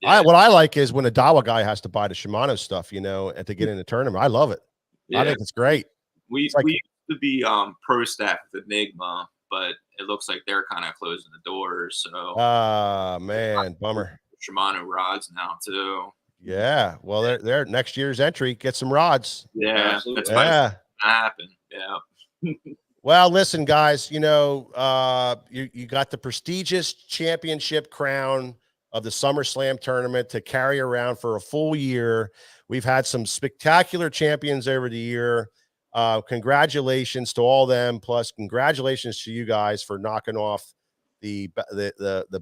what I like is when a Daiwa guy has to buy the Shimano stuff, and to get in the tournament. I love it. Yeah. I think it's great. We used to be pro staff with Enigma, but it looks like they're kind of closing the doors. So man, bummer. Shimano rods now too. Yeah. Well, they're next year's entry. Get some rods. Yeah, absolutely. That's happen. Yeah. Well, listen, guys, you got the prestigious championship crown of the SummerSlam tournament to carry around for a full year. We've had some spectacular champions over the year. Congratulations to all them. Plus, congratulations to you guys for knocking off the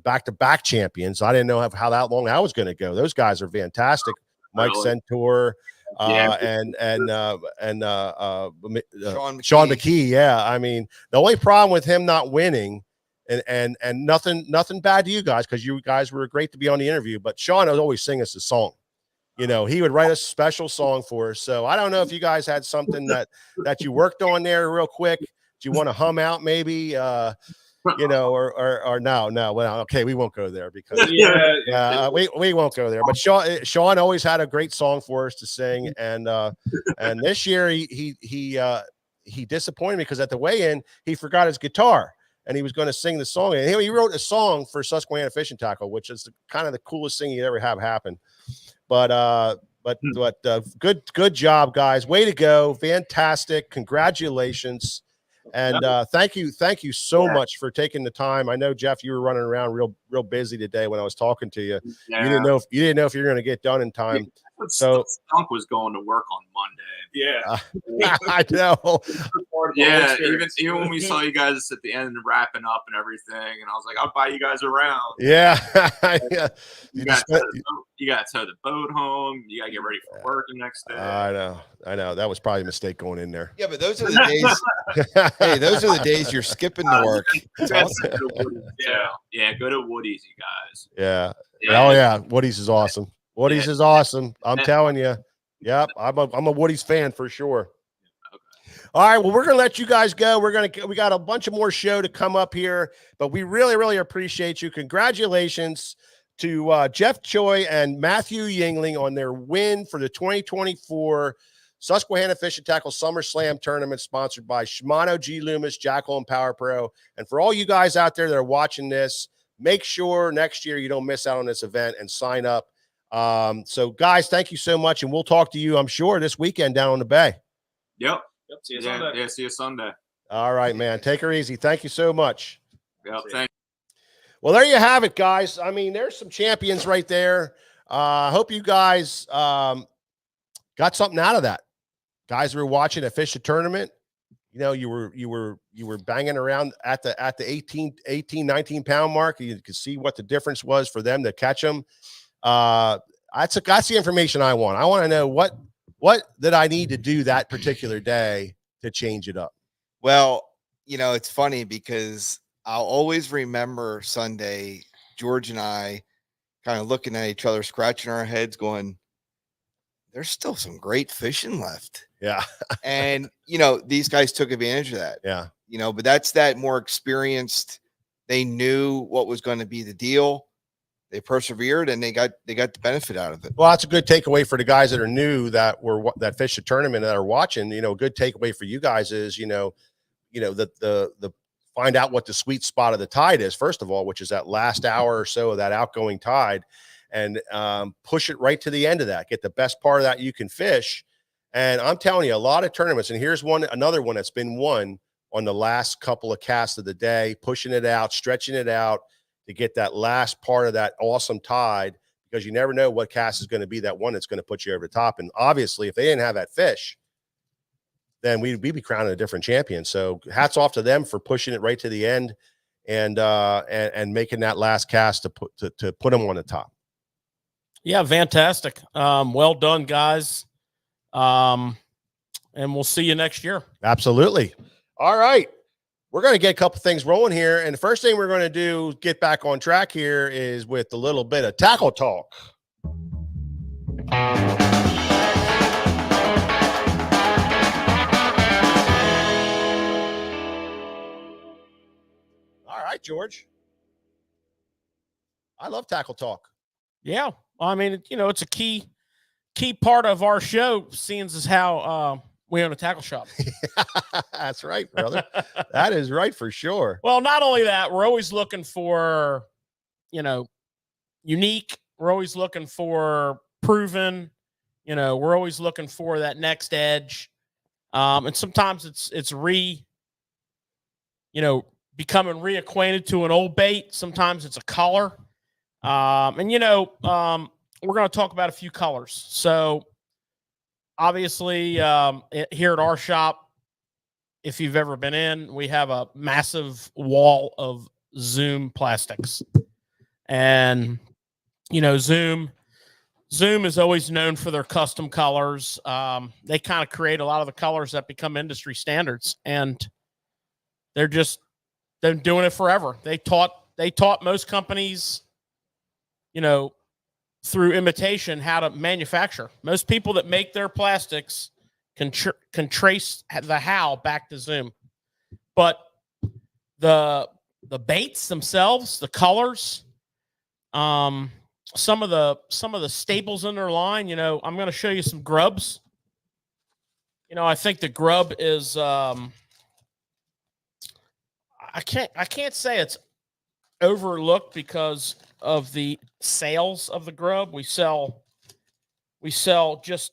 back-to-back champions. I didn't know how that long that was going to go. Those guys are fantastic. Mike Centaur. And Sean McKee. Yeah. I mean, the only problem with him not winning and nothing bad to you guys, because you guys were great to be on the interview, but Sean would always sing us a song. He would write a special song for us. So I don't know if you guys had something that you worked on there real quick. Do you want to hum out maybe? you know, or no. Well, okay, we won't go there because we won't go there. But Sean always had a great song for us to sing, and this year he disappointed me because at the weigh-in he forgot his guitar and he was going to sing the song. And he wrote a song for Susquehanna Fishing Tackle, which is kind of the coolest thing you'd ever have happen. But good job, guys. Way to go. Fantastic. Congratulations. And thank you so much for taking the time. I know, Jeff, you were running around real busy today when I was talking to you. Yeah. You didn't know if you were going to get done in time. So Stunk was going to work on Monday. Yeah. I know. Yeah, even when we saw you guys at the end and wrapping up and everything, and I was like, I'll buy you guys around. Yeah. Yeah. You got to tow the boat home. You got to get ready for work the next day. I know. That was probably a mistake going in there. Yeah, but those are the days. Hey, those are the days you're skipping the work. Yeah, go to Woody's, you guys. Yeah. Oh yeah, Woody's is awesome. Woody's is awesome. I'm telling you. Yep, I'm a Woody's fan for sure. All right, well, we're gonna let you guys go. We got a bunch of more show to come up here, but we really appreciate you. Congratulations to Jeff Choi and Matthew Yuengling on their win for the 2024 Susquehanna Fishing Tackle Summer Slam Tournament, sponsored by Shimano, G Loomis, Jackal, and Power Pro. And for all you guys out there that are watching this, make sure next year you don't miss out on this event and sign up. So guys, thank you so much, and we'll talk to you, I'm sure, this weekend down on the bay. Yep. See you Sunday. Yeah, see you Sunday. All right, man. Take her easy. Thank you so much. Yep. Thank you. Well, there you have it, guys. I mean, there's some champions right there. I hope you guys got something out of that. Guys who were watching a fishing tournament, you know, you were banging around at the 18, 19 pound mark. You could see what the difference was for them to catch them. That's the information I want. I want to know what did I need to do that particular day to change it up? Well, you know, it's funny because I'll always remember Sunday, George and I kind of looking at each other, scratching our heads, going, there's still some great fishing left. Yeah. And, you know, these guys took advantage of that. Yeah. You know, but that's that more experienced. They knew what was going to be the deal. They persevered and they got the benefit out of it. Well, that's a good takeaway for the guys that are new that fish the tournament that are watching. You know, a good takeaway for you guys is, the find out what the sweet spot of the tide is, first of all, which is that last hour or so of that outgoing tide, and push it right to the end of that. Get the best part of that you can fish. And I'm telling you, a lot of tournaments, and here's another one that's been won on the last couple of casts of the day, pushing it out, stretching it out to get that last part of that awesome tide, because you never know what cast is going to be that one that's going to put you over the top. And obviously, if they didn't have that fish, then we'd be crowning a different champion. So hats off to them for pushing it right to the end and making that last cast to put them on the top. Yeah, fantastic. Well done, guys. And we'll see you next year. Absolutely. All right. We're going to get a couple things rolling here. And the first thing we're going to do, get back on track here, is with a little bit of tackle talk. All right, George. I love tackle talk. Yeah. I mean, it's a key part of our show, seeing as how we own a tackle shop. That's right, brother. That is right for sure. Well, not only that, we're always looking for, unique. We're always looking for proven. We're always looking for that next edge. And sometimes it's becoming reacquainted to an old bait. Sometimes it's a color. We're going to talk about a few colors. So obviously, here at our shop, if you've ever been in, we have a massive wall of Zoom plastics. And, Zoom is always known for their custom colors. They kind of create a lot of the colors that become industry standards. And they're doing it forever. They taught most companies, through imitation, how to manufacture. Most people that make their plastics can trace the how back to Zoom. But the the baits themselves, the colors, some of the staples in their line. You know, I'm going to show you some grubs. You know, I think the grub is I can't say it's overlooked because of the sales of the grub. We sell just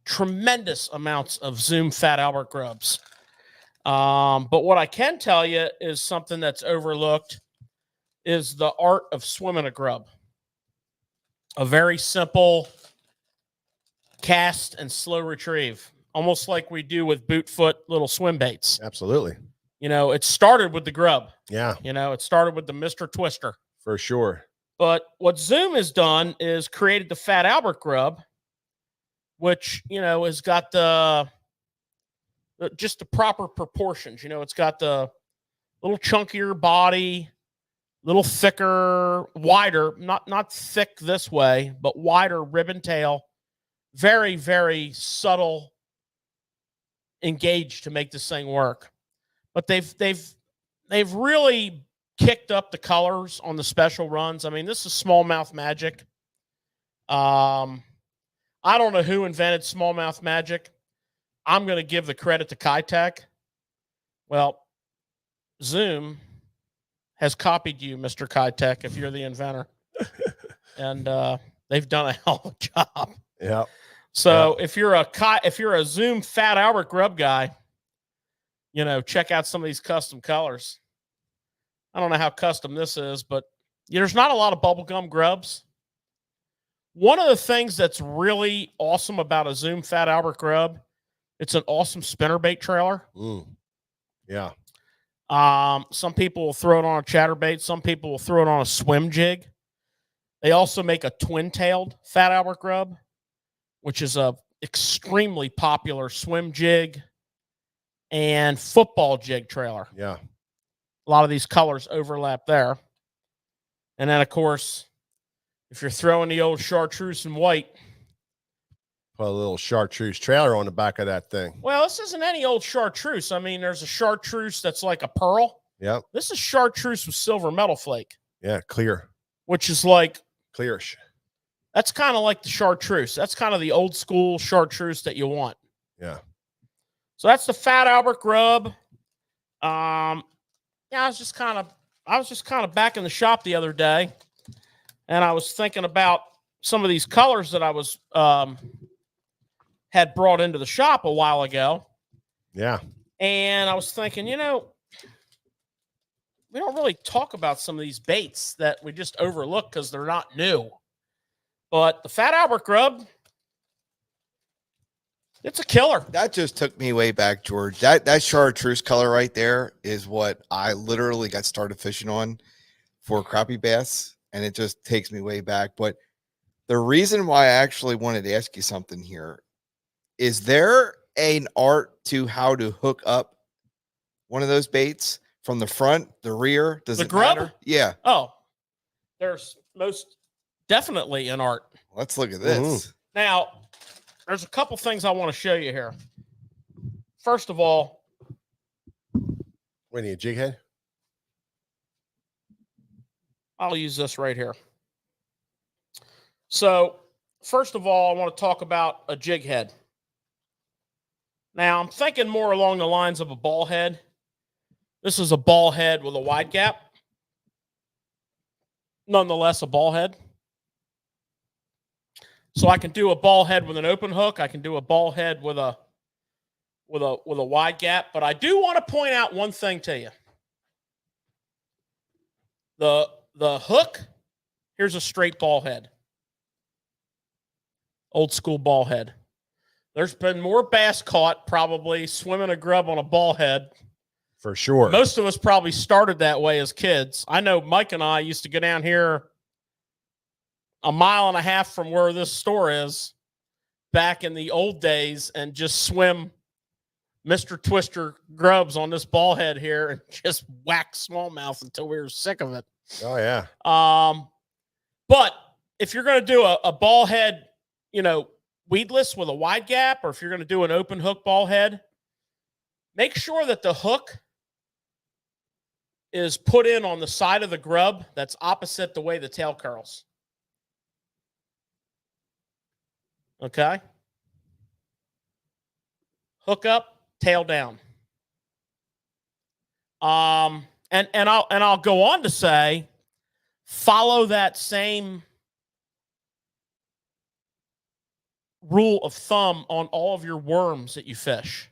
tremendous amounts of Zoom Fat Albert grubs. But what I can tell you is something that's overlooked is the art of swimming a grub. A very simple cast and slow retrieve, almost like we do with boot-foot little swim baits. Absolutely. You know, it started with the grub. Yeah, You know, it started with the Mr. Twister. for sure. But what Zoom has done is created the Fat Albert grub, which, you know, has got just the proper proportions. You know, it's got the little chunkier body, little thicker, wider, not thick this way, but wider ribbon tail. Very, very subtle engaged to make this thing work. But they've really kicked up the colors on the special runs. I mean, this is smallmouth magic. I don't know who invented smallmouth magic. I'm going to give the credit to Kitech. Well, Zoom has copied you, Mr. Kitech, if you're the inventor. And they've done a hell of a job. Yeah. So if you're a Zoom Fat Albert grub guy, you know, check out some of these custom colors. I don't know how custom this is, but there's not a lot of bubblegum grubs. One of the things that's really awesome about a Zoom Fat Albert grub, it's an awesome spinnerbait trailer. Yeah. Some people will throw it on a chatterbait. Some people will throw it on a swim jig. They also make a twin-tailed Fat Albert grub, which is a extremely popular swim jig and football jig trailer. Yeah. A lot of these colors overlap there. And then, of course, if you're throwing the old chartreuse and white. Put a little chartreuse trailer on the back of that thing. Well, this isn't any old chartreuse. I mean, there's a chartreuse that's like a pearl. Yep. This is chartreuse with silver metal flake. Yeah. Clear. Which is like. Clearish. That's kind of like the chartreuse. That's kind of the old school chartreuse that you want. Yeah. So that's the Fat Albert grub. Yeah, I was just kind of back in the shop the other day, and I was thinking about some of these colors that I was had brought into the shop a while ago. Yeah. And I was thinking, you know, we don't really talk about some of these baits that we just overlook because they're not new. But the Fat Albert grub, it's a killer. That just took me way back, George. That chartreuse color right there is what I literally got started fishing on for crappie bass, and it just takes me way back. But the reason why I actually wanted to ask you something here, is there an art to how to hook up one of those baits from the front, the rear? Does the it grub? matter? Yeah. Oh, there's most definitely an art. Let's look at this. Now, there's a couple things I want to show you here. First of all, We need a jig head. I'll use this right here. So, first of all, I want to talk about a jig head. Now, I'm thinking more along the lines of a ball head. This is a ball head with a wide gap. Nonetheless, a ball head. So I can do a ball head with an open hook. I can do a ball head with a wide gap. But I do want to point out one thing to you. The hook, here's a straight ball head. Old school ball head. There's been more bass caught probably swimming a grub on a ball head. For sure. Most of us probably started that way as kids. I know Mike and I used to go down here a mile and a half from where this store is back in the old days and just swim Mr. Twister grubs on this ball head here and just whack smallmouth until we were sick of it. Oh, yeah. But if you're going to do a ball head, you know, weedless with a wide gap, or if you're going to do an open hook ball head, make sure that the hook is put in on the side of the grub that's opposite the way the tail curls. Okay? Hook up, tail down. And I'll go on to say, follow that same rule of thumb on all of your worms that you fish.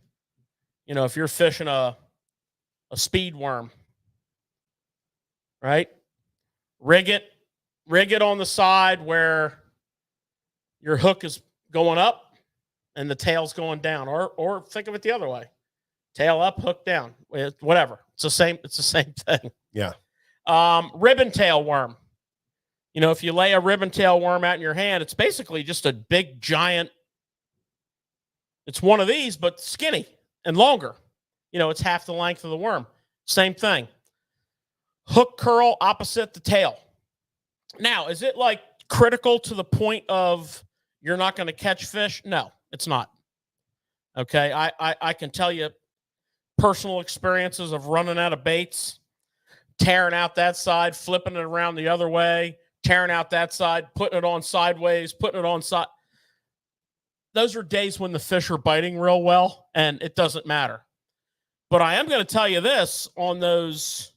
You know, if you're fishing a speed worm, right? Rig it on the side where your hook is going up and the tail's going down, or think of it the other way. Tail up, hook down, whatever. It's the same thing. Yeah. Ribbon tail worm. You know, if you lay a ribbon tail worm out in your hand, it's basically just a big giant. It's one of these, but skinny and longer. You know, it's half the length of the worm. Same thing. Hook curl opposite the tail. Now, is it like critical to the point of you're not going to catch fish? No, it's not. Okay. I can tell you personal experiences of running out of baits, tearing out that side, flipping it around the other way, tearing out that side, putting it on sideways, putting it on side. Those are days when the fish are biting real well, and it doesn't matter. But I am going to tell you this on those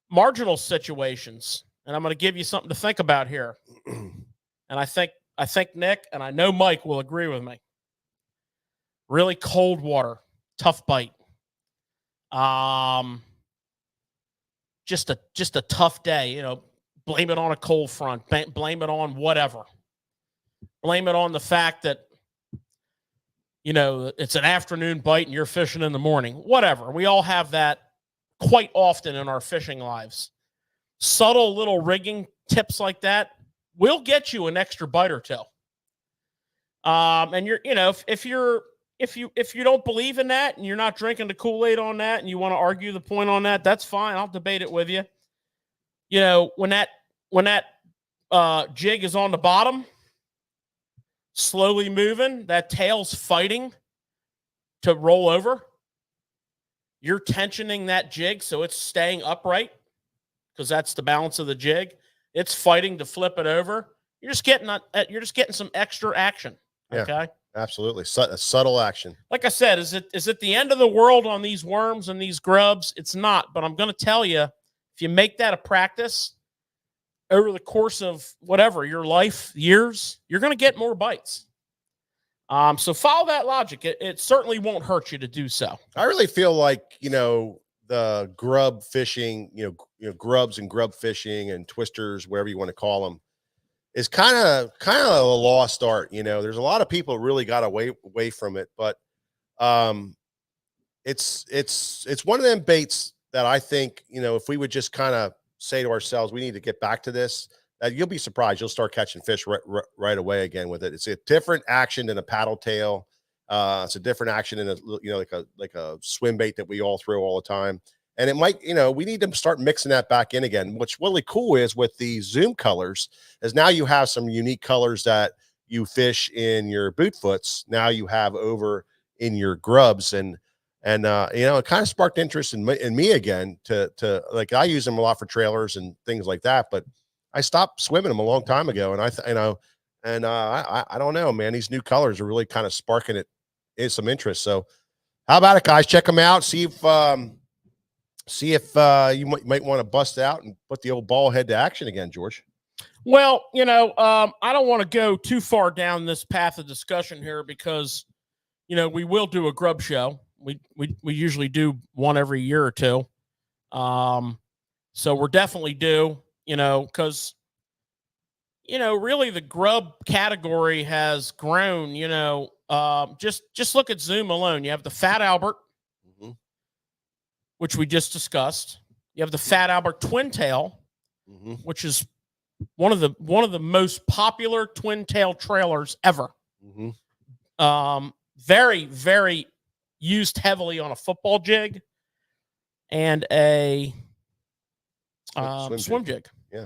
marginal situations, and I'm going to give you something to think about here. And I think Nick, and I know Mike will agree with me. Really cold water, tough bite. Just a tough day, you know, blame it on a cold front, blame it on whatever. Blame it on the fact that, you know, it's an afternoon bite and you're fishing in the morning. Whatever. We all have that quite often in our fishing lives. Subtle little rigging tips like that will get you an extra bite or two. And if you don't believe in that and you're not drinking the Kool-Aid on that and you want to argue the point on that, that's fine. I'll debate it with you. You know, when that jig is on the bottom, slowly moving, that tail's fighting to roll over. You're tensioning that jig so it's staying upright because that's the balance of the jig. It's fighting to flip it over. You're just getting some extra action. Yeah, okay, absolutely. A subtle action. Like I said, is it the end of the world on these worms and these grubs? It's not. But I'm going to tell you, if you make that a practice over the course of whatever your life years, you're going to get more bites. So follow that logic. It certainly won't hurt you to do so. I really feel like, you know, the grub fishing, you know, grubs and grub fishing and twisters, whatever you want to call them, is kind of a lost art. You know, there's a lot of people really got away from it, but it's one of them baits that I think, you know, if we would just kind of say to ourselves, we need to get back to this, you'll be surprised. You'll start catching fish right away again with it. It's a different action than a paddle tail. It's a different action in like a swim bait that we all throw all the time. And it might, you know, we need to start mixing that back in again. What's really cool is with the Zoom colors is now you have some unique colors that you fish in your boot foots. Now you have over in your grubs, and you know, it kind of sparked interest in me again to like, I use them a lot for trailers and things like that, but I stopped swimming them a long time ago. And I don't know, man, these new colors are really kind of sparking it in some interest. So how about it, guys? Check them out. See if you might want to bust out and put the old ball head to action again, George. Well, you know, I don't want to go too far down this path of discussion here because, you know, we will do a grub show. We usually do one every year or two. So we're definitely due, you know, because, you know, really the grub category has grown, you know. Just look at Zoom alone. You have the Fat Albert, which we just discussed. You have the Fat Albert Twin Tail, which is one of the most popular twin tail trailers ever. Very, very used heavily on a football jig and a swim jig. Yeah.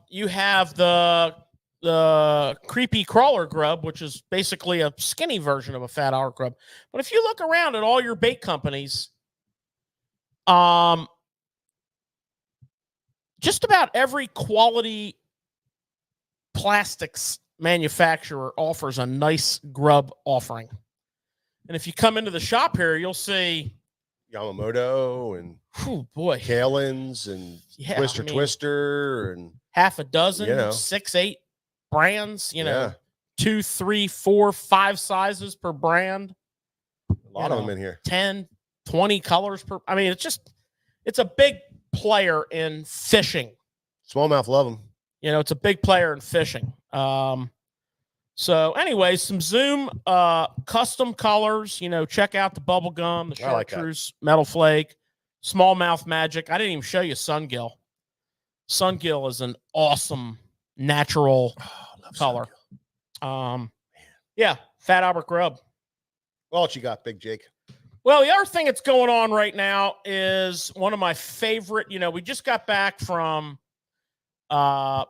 You have the creepy crawler grub, which is basically a skinny version of a Fat Albert grub. But if you look around at all your bait companies, Just about every quality plastics manufacturer offers a nice grub offering. And if you come into the shop here, you'll see Yamamoto and Kalen's and Twister and half a dozen, you know, 6-8 brands, you know, 2, 3, 4, 5 sizes per brand. A lot of them in here. 10, 20 colors per. I mean, it's a big player in fishing. Smallmouth love them. You know, it's a big player in fishing. So anyway, some Zoom custom colors, you know, check out the bubble gum, the chartreuse, metal flake, smallmouth magic. I didn't even show you sungill. Sungill is an awesome natural color. Yeah, Fat Albert grub. Well, what you got, Big Jake? Well, the other thing that's going on right now is one of my favorite, you know, we just got back from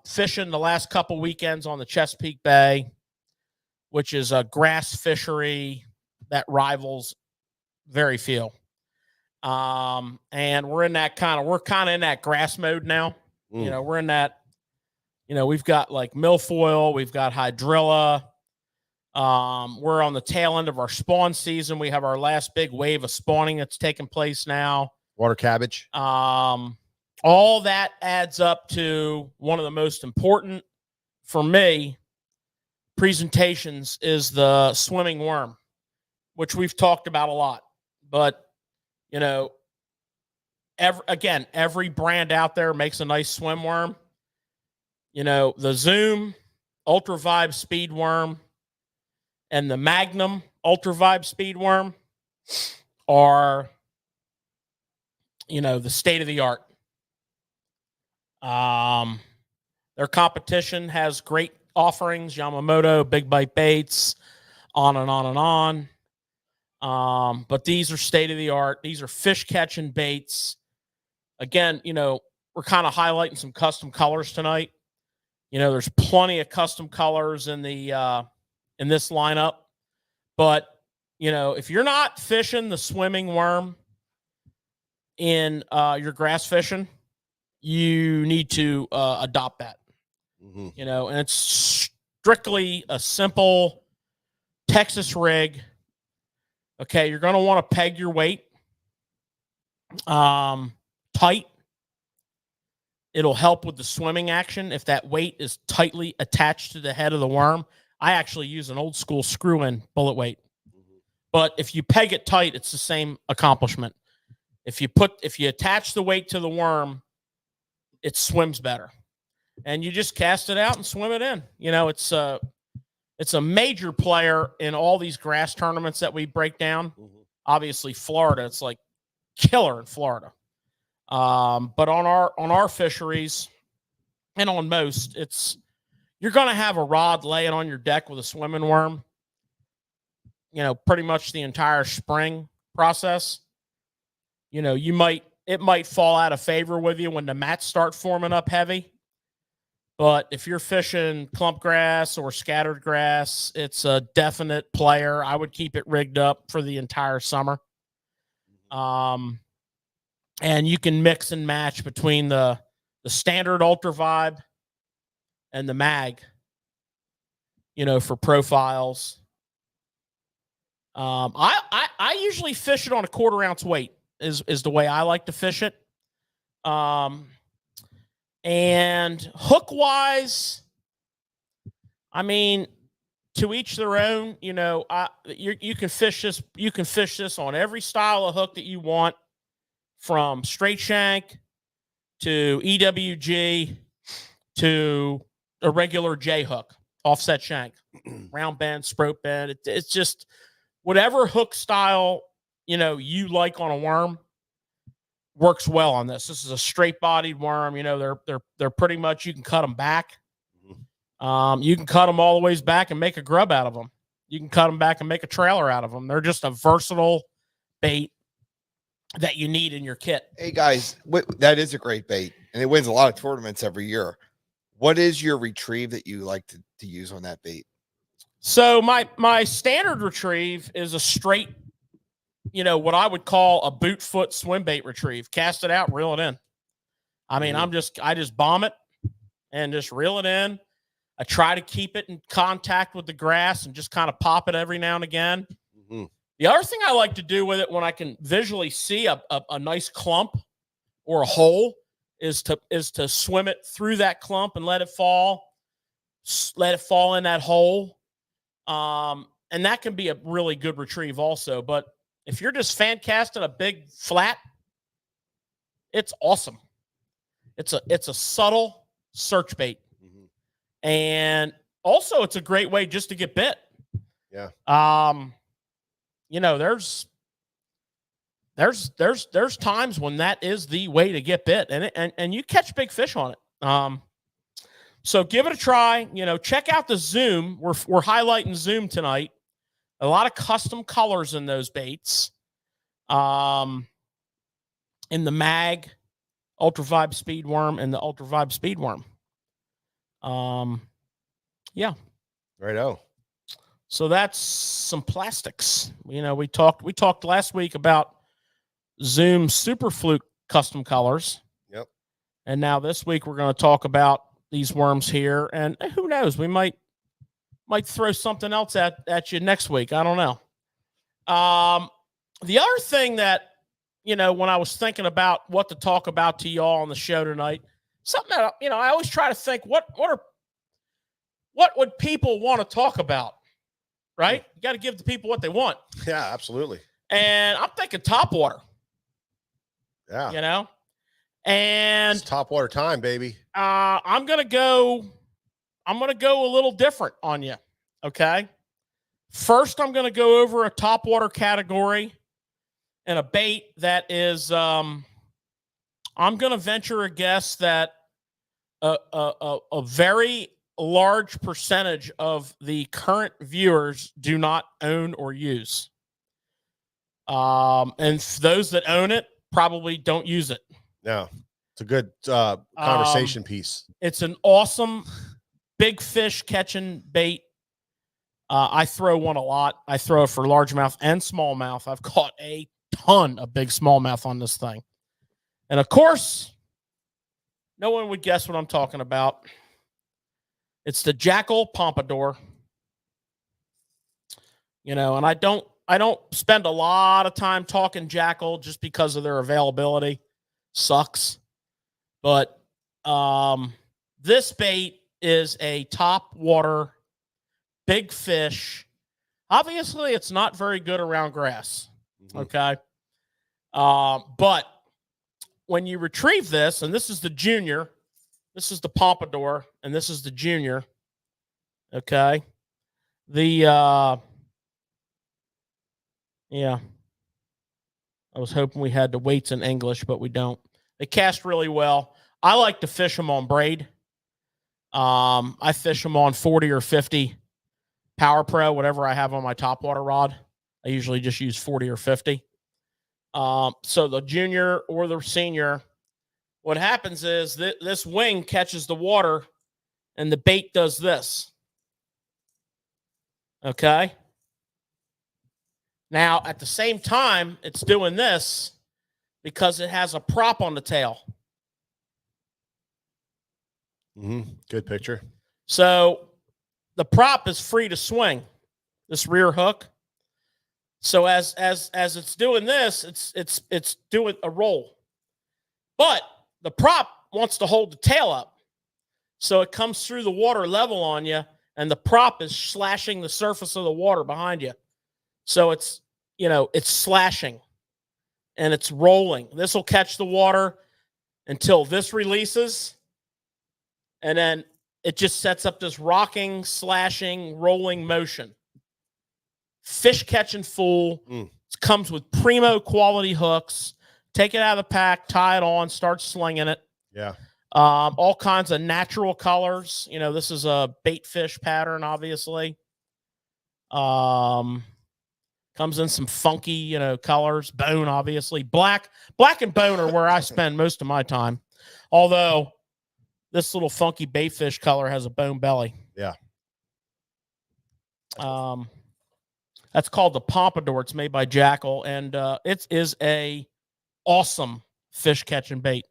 fishing the last couple weekends on the Chesapeake Bay, which is a grass fishery that rivals very few. And we're kind of in that grass mode now. You know, we're in that, you know, we've got like milfoil, we've got hydrilla. We're on the tail end of our spawn season. We have our last big wave of spawning that's taking place now. Water cabbage. All that adds up to one of the most important for me presentations is the swimming worm, which we've talked about a lot. But, you know, every brand out there makes a nice swim worm. You know, the Zoom Ultra Vibe Speed Worm and the Magnum Ultra Vibe Speed Worm are, you know, the state of the art. Their competition has great offerings, Yamamoto, Big Bite Baits, on and on and on. But these are state of the art. These are fish catching baits. Again, you know, we're kind of highlighting some custom colors tonight. You know, there's plenty of custom colors in the in this lineup. But, you know, if you're not fishing the swimming worm in your grass fishing, you need to adopt that. You know, and it's strictly a simple Texas rig. Okay, you're going to want to peg your weight tight. It'll help with the swimming action if that weight is tightly attached to the head of the worm. I actually use an old school screw-in bullet weight. But if you peg it tight, it's the same accomplishment. If you attach the weight to the worm, it swims better. And you just cast it out and swim it in. You know, it's a major player in all these grass tournaments that we break down. Obviously, Florida, it's like killer in Florida. But on our fisheries and on most, you're going to have a rod laying on your deck with a swimming worm, you know, pretty much the entire spring process. You know, it might fall out of favor with you when the mats start forming up heavy. But if you're fishing clump grass or scattered grass, it's a definite player. I would keep it rigged up for the entire summer. And you can mix and match between the standard Ultra Vibe and the mag, you know, for profiles. I usually fish it on a 1/4 ounce weight is the way I like to fish it. And hook wise, I mean, to each their own. You know, you can fish this. You can fish this on every style of hook that you want, from straight shank to EWG to a regular J hook, offset shank, round bend, sprout bend. It's just whatever hook style, you know, you like on a worm works well on this. This is a straight bodied worm. You know, they're pretty much, you can cut them back. You can cut them all the ways back and make a grub out of them. You can cut them back and make a trailer out of them. They're just a versatile bait that you need in your kit. Hey guys, that is a great bait, and it wins a lot of tournaments every year. What is your retrieve that you like to use on that bait? So my standard retrieve is a straight, what I would call a boot foot swim bait retrieve. Cast it out, reel it in. I mean, I just bomb it and just reel it in. I try to keep it in contact with the grass and just kind of pop it every now and again. Mm-hmm. The other thing I like to do with it when I can visually see a nice clump or a hole is to swim it through that clump and let it fall in that hole. And that can be a really good retrieve also. But if you're just fan casting a big flat, it's awesome. It's a subtle search bait. Mm-hmm. And also it's a great way just to get bit. Yeah. There's times when that is the way to get bit, and you catch big fish on it. So give it a try. Check out the Zoom. We're highlighting Zoom tonight. A lot of custom colors in those baits. In the mag, Ultra Vibe Speed Worm, and the Ultra Vibe Speed Worm. Yeah. Righto. So that's some plastics. We talked last week about Zoom Super Fluke custom colors. Yep. And now this week we're going to talk about these worms here. And who knows, we might throw something else at you next week. I don't know. The other thing that, when I was thinking about what to talk about to y'all on the show tonight, something that, I always try to think, what would people want to talk about? Right? You got to give the people what they want. Yeah, absolutely. And I'm thinking Topwater. Yeah. And it's Topwater time, baby. I'm gonna go a little different on you. Okay. First, I'm gonna go over a Topwater category and a bait that is I'm gonna venture a guess that a very large percentage of the current viewers do not own or use. And those that own it probably don't use it. No, it's a good conversation piece. It's an awesome big fish catching bait. I throw one a lot. I throw it for largemouth and smallmouth. I've caught a ton of big smallmouth on this thing. And of course, no one would guess what I'm talking about. It's the Jackal Pompadour. And I don't spend a lot of time talking Jackal just because of their availability. Sucks. But this bait is a Topwater big fish. Obviously, it's not very good around grass. Mm-hmm. Okay. But when you retrieve this, and this is the junior, this is the Pompadour, and this is the junior. Okay. Yeah. I was hoping we had the weights in English, but we don't. They cast really well. I like to fish them on braid. I fish them on 40 or 50 Power Pro, whatever I have on my Topwater rod. I usually just use 40 or 50. So the junior or the senior, what happens is this wing catches the water and the bait does this. Okay. Now, at the same time, it's doing this because it has a prop on the tail. Mm-hmm. Good picture. So the prop is free to swing, this rear hook. So as it's doing this, it's doing a roll. But the prop wants to hold the tail up. So it comes through the water level on you, and the prop is slashing the surface of the water behind you. So it's slashing and it's rolling. This will catch the water until this releases. And then it just sets up this rocking, slashing, rolling motion. Fish catching fool. It comes with primo quality hooks. Take it out of the pack, tie it on, start slinging it. Yeah. All kinds of natural colors. This is a bait fish pattern, obviously. Comes in some funky, colors. Bone, obviously. Black and bone are where I spend most of my time. Although this little funky bait fish color has a bone belly. Yeah. That's called the Pompadour. It's made by Jackal, and it is a awesome fish catching bait.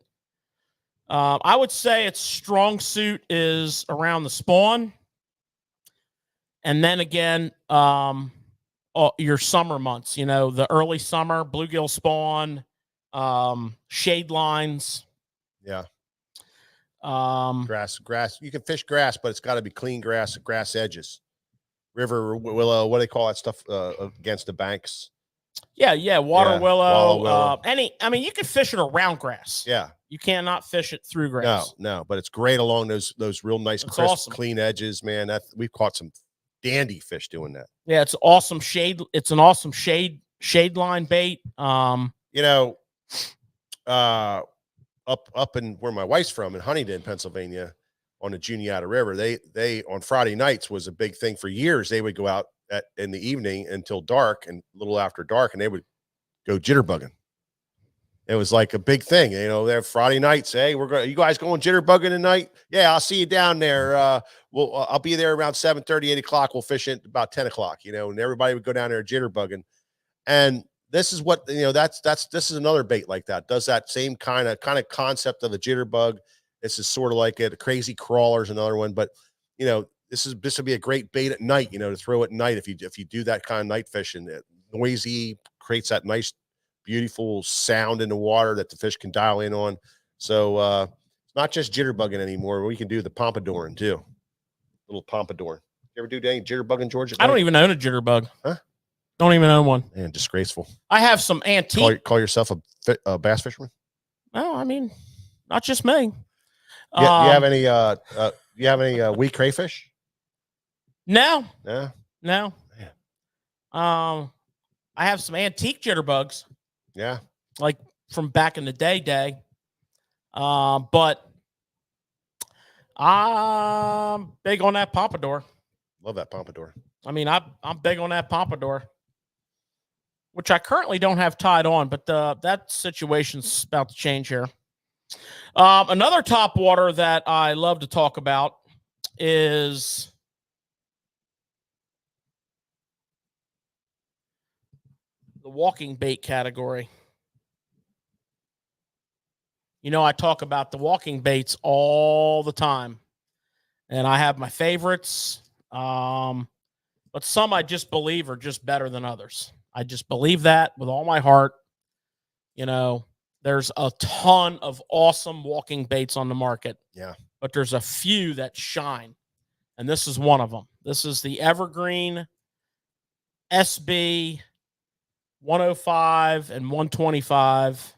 I would say its strong suit is around the spawn, and then again, your summer months. You know, the early summer bluegill spawn, shade lines. Yeah. Grass. Grass. You can fish grass, but it's got to be clean grass edges. River willow, what do they call that stuff against the banks? Yeah, water willow. Willow. You can fish it around grass. Yeah. You cannot fish it through grass. No, but it's great along those real nice, It's crisp, awesome. clean edges, man. We've caught some dandy fish doing that. Yeah, it's awesome shade. It's an awesome shade line bait. You know, up in where my wife's from in Huntington, Pennsylvania, on the Juniata River, they on Friday nights was a big thing for years. They would go out in the evening until dark and a little after dark, and they would go jitterbugging. It was like a big thing, you know. There Friday nights, hey, you guys going jitterbugging tonight? Yeah, I'll see you down there. I'll be there around 7:30, 8 o'clock. We'll fish it about 10 o'clock, you know, and everybody would go down there jitterbugging. And this is what, you know, this is another bait like that. Does that same kind of concept of a jitterbug. This is sort of like a crazy crawler is another one, but you know, this would be a great bait at night, you know, to throw at night if you do that kind of night fishing. Noisy, creates that nice, beautiful sound in the water that the fish can dial in on. So it's not just jitterbugging anymore. We can do the pompadouring too. Little pompadouring. You ever do any jitterbugging, George? I don't even own a jitterbug. Huh? Don't even own one. Man, disgraceful. I have some antique. Call yourself a bass fisherman? No, I mean, not just me. You have any wheat crayfish? No. Yeah. No. Man. I have some antique jitterbugs. Yeah. Like from back in the day. But I'm big on that pompadour. Love that pompadour. I mean, I'm big on that pompadour, which I currently don't have tied on, but that situation's about to change here. Another topwater that I love to talk about is the walking bait category. You know, I talk about the walking baits all the time, and I have my favorites. But some I just believe are just better than others. I just believe that with all my heart. You know, there's a ton of awesome walking baits on the market. Yeah. But there's a few that shine, and this is one of them. This is the Evergreen SB 105 and 125.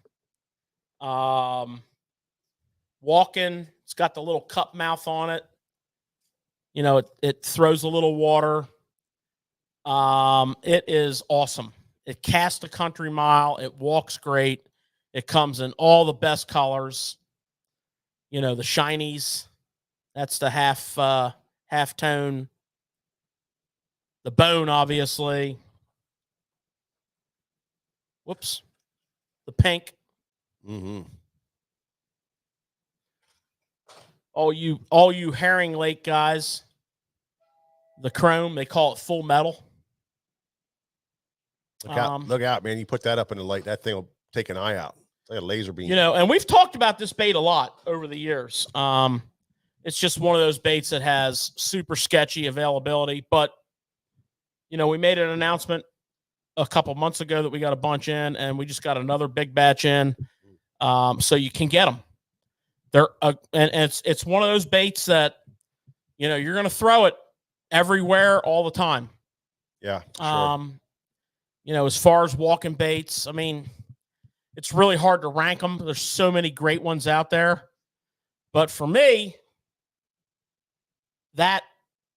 Walking, it's got the little cup mouth on it. You know, it throws a little water. It is awesome. It casts a country mile. It walks great. It comes in all the best colors. You know, the shinies. That's the half tone. The bone, obviously. Whoops. The pink. Mm-hmm. All you Herring Lake guys. The chrome, they call it full metal. Look out, man. You put that up in the light, that thing will take an eye out. It's like a laser beam. You know, and we've talked about this bait a lot over the years. It's just one of those baits that has super sketchy availability. But, you know, we made an announcement a couple months ago that we got a bunch in, and we just got another big batch in. So you can get them. They're and it's one of those baits that, you know, you're going to throw it everywhere all the time. Yeah. Sure. You know, as far as walking baits, I mean, it's really hard to rank them. There's so many great ones out there. But for me, that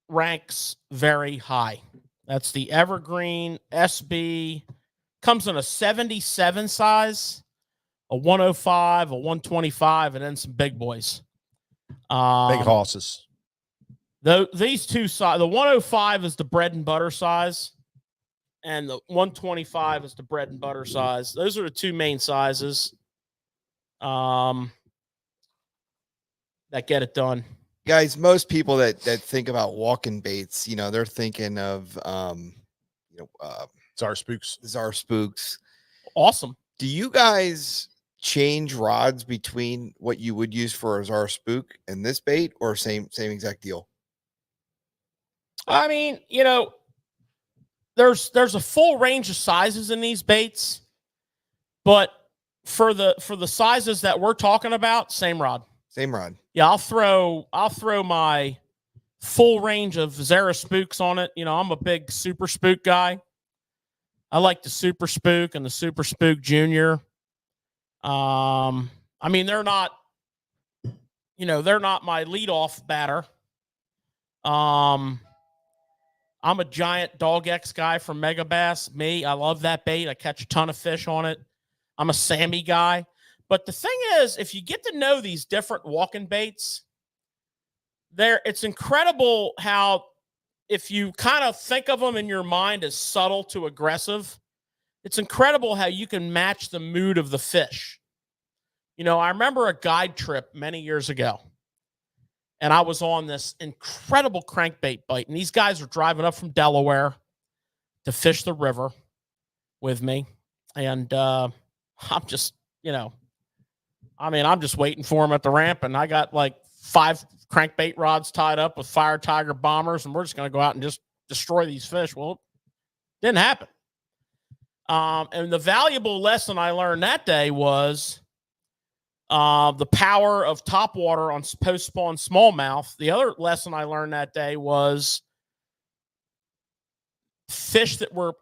ranks very high. That's the Evergreen SB. Comes in a 77 size, a 105, a 125, and then some big boys. Big horses. These two size, the 105 is the bread and butter size, and the 125 is the bread and butter size. Those are the two main sizes that get it done. Guys, most people that think about walking baits, you know, they're thinking of Czar Spooks. Czar Spooks. Awesome. Do you guys change rods between what you would use for a Czar Spook and this bait, or same exact deal? I mean, there's a full range of sizes in these baits, but for the sizes that we're talking about, same rod. Same rod. Yeah, I'll throw my full range of Zara Spooks on it. I'm a big Super Spook guy. I like the Super Spook and the Super Spook Junior. I mean, they're not my leadoff batter. I'm a giant Dog X guy from Mega Bass. I love that bait. I catch a ton of fish on it. I'm a Sammy guy. But the thing is, if you get to know these different walking baits, it's incredible how, if you kind of think of them in your mind as subtle to aggressive, it's incredible how you can match the mood of the fish. I remember a guide trip many years ago, and I was on this incredible crankbait bite, and these guys were driving up from Delaware to fish the river with me, and I'm just, I'm just waiting for them at the ramp, and I got like 5 crankbait rods tied up with Fire Tiger bombers, and we're just going to go out and just destroy these fish. Well, it didn't happen. And the valuable lesson I learned that day was the power of topwater on post-spawn smallmouth. The other lesson I learned that day was fish that were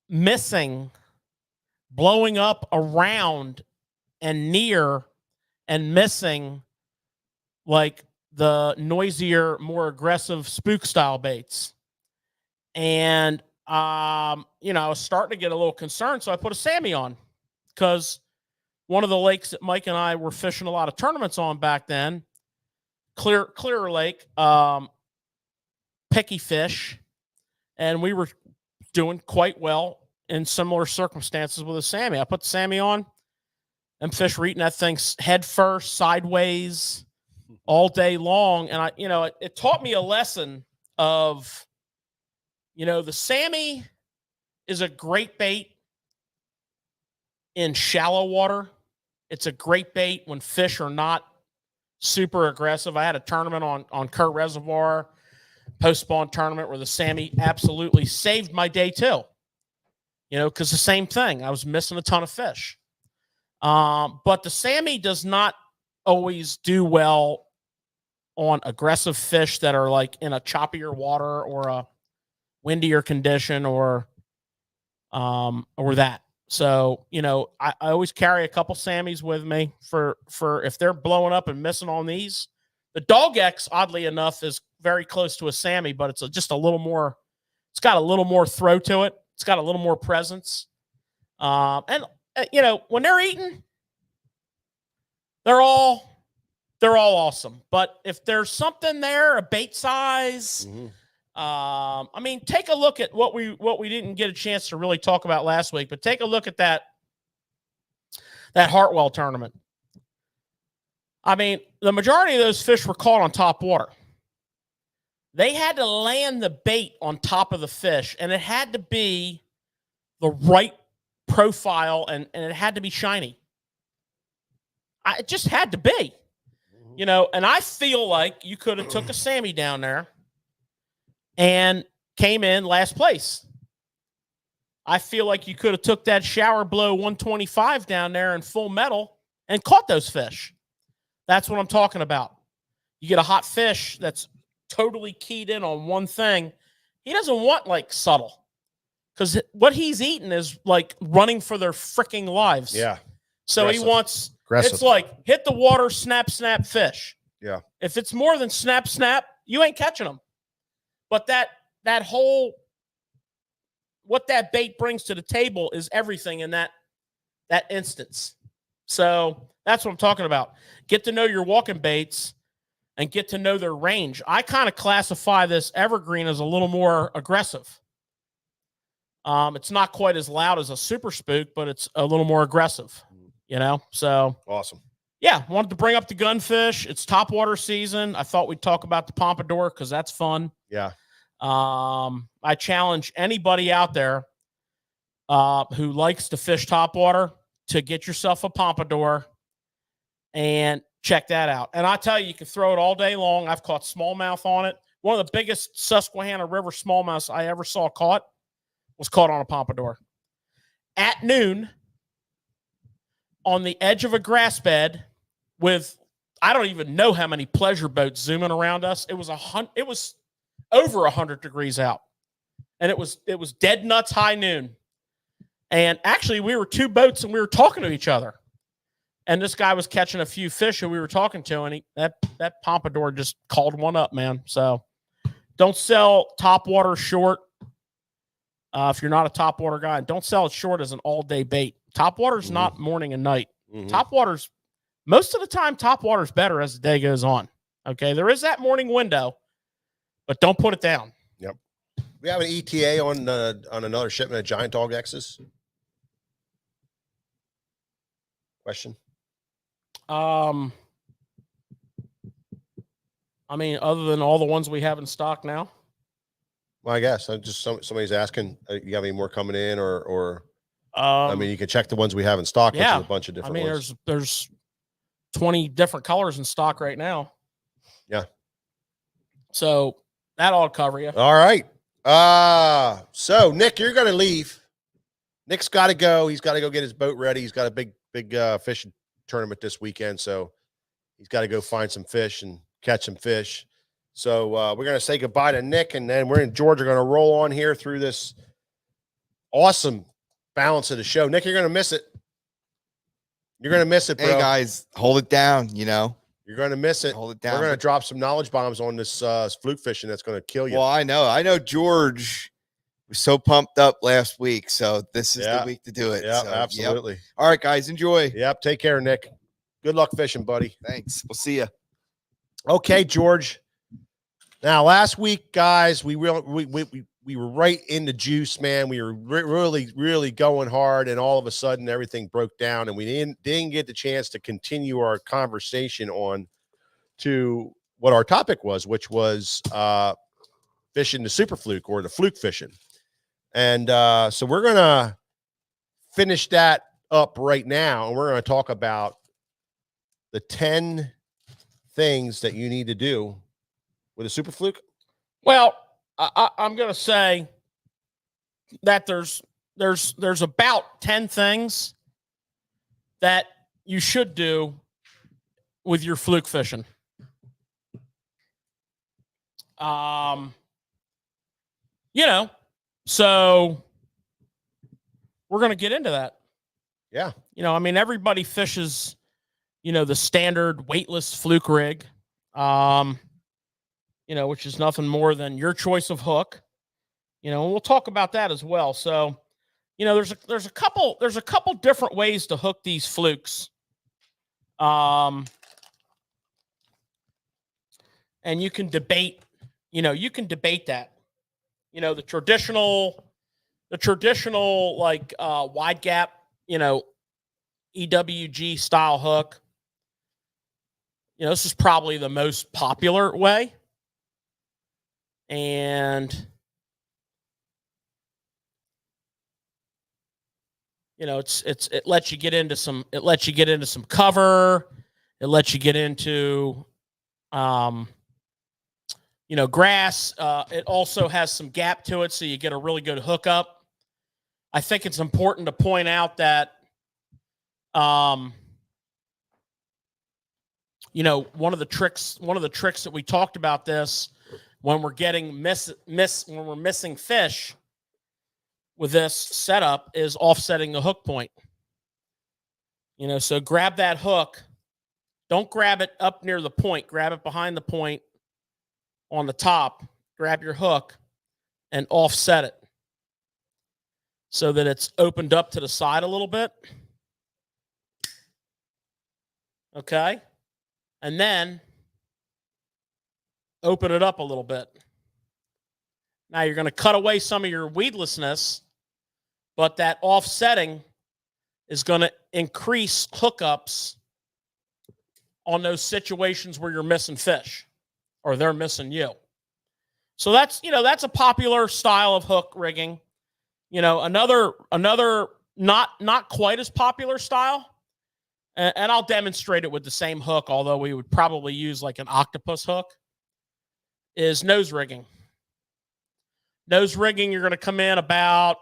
missing, blowing up around and near and missing, like the noisier, more aggressive spook style baits. And, I was starting to get a little concerned. So I put a Sammy on, because one of the lakes that Mike and I were fishing a lot of tournaments on back then, clear lake, picky fish. And we were doing quite well in similar circumstances with a Sammy. I put the Sammy on, and fish were eating that thing head first, sideways, all day long. And it taught me a lesson of, the Sammy is a great bait in shallow water. It's a great bait when fish are not super aggressive. I had a tournament on Kerr Reservoir, post-spawn tournament, where the Sammy absolutely saved my day too. Because the same thing, I was missing a ton of fish. But the Sammy does not always do well on aggressive fish that are like in a choppier water or a windier condition or that. So, I always carry a couple Sammys with me for if they're blowing up and missing on these. The Dog X, oddly enough, is very close to a Sammy, but it's just a little more, it's got a little more throw to it. It's got a little more presence. And when they're eating, they're all awesome. But if there's something there, a bait size, take a look at what we didn't get a chance to really talk about last week, but take a look at that Hartwell tournament. The majority of those fish were caught on top water. They had to land the bait on top of the fish, and it had to be the right profile, and it had to be shiny. It just had to be, and I feel like you could have took a Sammy down there and came in last place. I feel like you could have took that shower blow 125 down there in full metal and caught those fish. That's what I'm talking about. You get a hot fish that's totally keyed in on one thing. He doesn't want like subtle, because what he's eating is like running for their freaking lives. Yeah. So Aggressive. He wants, Aggressive. It's like hit the water, snap, snap fish. Yeah. If it's more than snap, snap, you ain't catching them. But that whole, what that bait brings to the table is everything in that instance. So that's what I'm talking about. Get to know your walking baits and get to know their range. I kind of classify this evergreen as a little more aggressive. It's not quite as loud as a Super Spook, but it's a little more aggressive, So Awesome. Yeah, wanted to bring up the gunfish. It's topwater season. I thought we'd talk about the pompadour because that's fun. Yeah. I challenge anybody out there who likes to fish topwater to get yourself a pompadour and check that out. And I tell you, you can throw it all day long. I've caught smallmouth on it. One of the biggest Susquehanna River smallmouths I ever saw caught was caught on a pompadour. At noon, on the edge of a grass bed with, I don't even know how many pleasure boats zooming around us. It was over 100 degrees out. And it was dead nuts high noon. And actually, we were 2 boats and we were talking to each other. And this guy was catching a few fish who we were talking to, and that pompadour just called one up, man. So don't sell topwater short if you're not a topwater guy. Don't sell it short as an all-day bait. Topwater's not morning and night. Topwater's, most of the time, topwater's better as the day goes on. Okay, there is that morning window, but don't put it down. Yep. We have an ETA on another shipment of giant dog X's. Question. I mean, other than all the ones we have in stock now. Well, I guess I just somebody's asking. You have any more coming in, or I mean, you can check the ones we have in stock. Yeah, which is a bunch of different. I mean, ones. there's 20 different colors in stock right now. Yeah. So that ought to cover you. All right. So Nick, you're going to leave. Nick's got to go. He's got to go get his boat ready. He's got a big fishing tournament this weekend, so he's got to go find some fish and catch some fish. So we're going to say goodbye to Nick, and then we're in Georgia going to roll on here through this awesome balance of the show. Nick, you're going to miss it. You're going to miss it, bro. Hey, guys, hold it down, you know. You're going to miss it. Hold it down. We're going to drop some knowledge bombs on this fluke fishing that's going to kill you. Well, I know George was so pumped up last week, so this is the week to do it. Yeah, so, absolutely. Yep. All right, guys, enjoy. Yep, take care, Nick. Good luck fishing, buddy. Thanks. We'll see you. Okay, George. Now, last week, guys, we were right in the juice, man. We were really going hard, and all of a sudden, everything broke down, and we didn't get the chance to continue our conversation on to what our topic was, which was fishing the super fluke or the fluke fishing. And so we're gonna finish that up right now, and we're gonna talk about the 10 things that you need to do with a super fluke. Well, I'm going to say that there's about 10 things that you should do with your fluke fishing. So we're going to get into that. Yeah. I mean, everybody fishes, the standard weightless fluke rig, which is nothing more than your choice of hook, and we'll talk about that as well. So, there's a couple different ways to hook these flukes. And you can debate that, the traditional like wide gap, EWG style hook. This is probably the most popular way. And, it lets you get into some cover. It lets you get into, grass. It also has some gap to it, so you get a really good hookup. I think it's important to point out that, one of the tricks that we talked about this when we're getting when we're missing fish with this setup is offsetting the hook point. So grab that hook. Don't grab it up near the point. Grab it behind the point on the top. Grab your hook and offset it so that it's opened up to the side a little bit. Okay. And then open it up a little bit. Now you're going to cut away some of your weedlessness, but that offsetting is going to increase hookups on those situations where you're missing fish or they're missing you. So that's a popular style of hook rigging. Another not quite as popular style, and I'll demonstrate it with the same hook, although we would probably use like an octopus hook, is nose rigging. Nose rigging, you're going to come in about,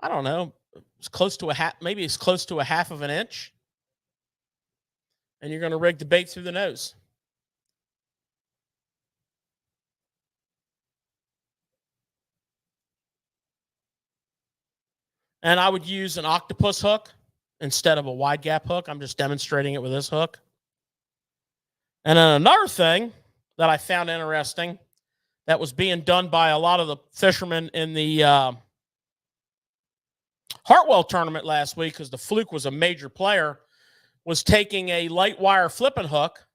I don't know, it's close to a half, maybe it's close to a half of an inch. And you're going to rig the bait through the nose. And I would use an octopus hook instead of a wide gap hook. I'm just demonstrating it with this hook. And then another thing that I found interesting that was being done by a lot of the fishermen in the Hartwell tournament last week, because the Fluke was a major player, was taking a light wire flipping hook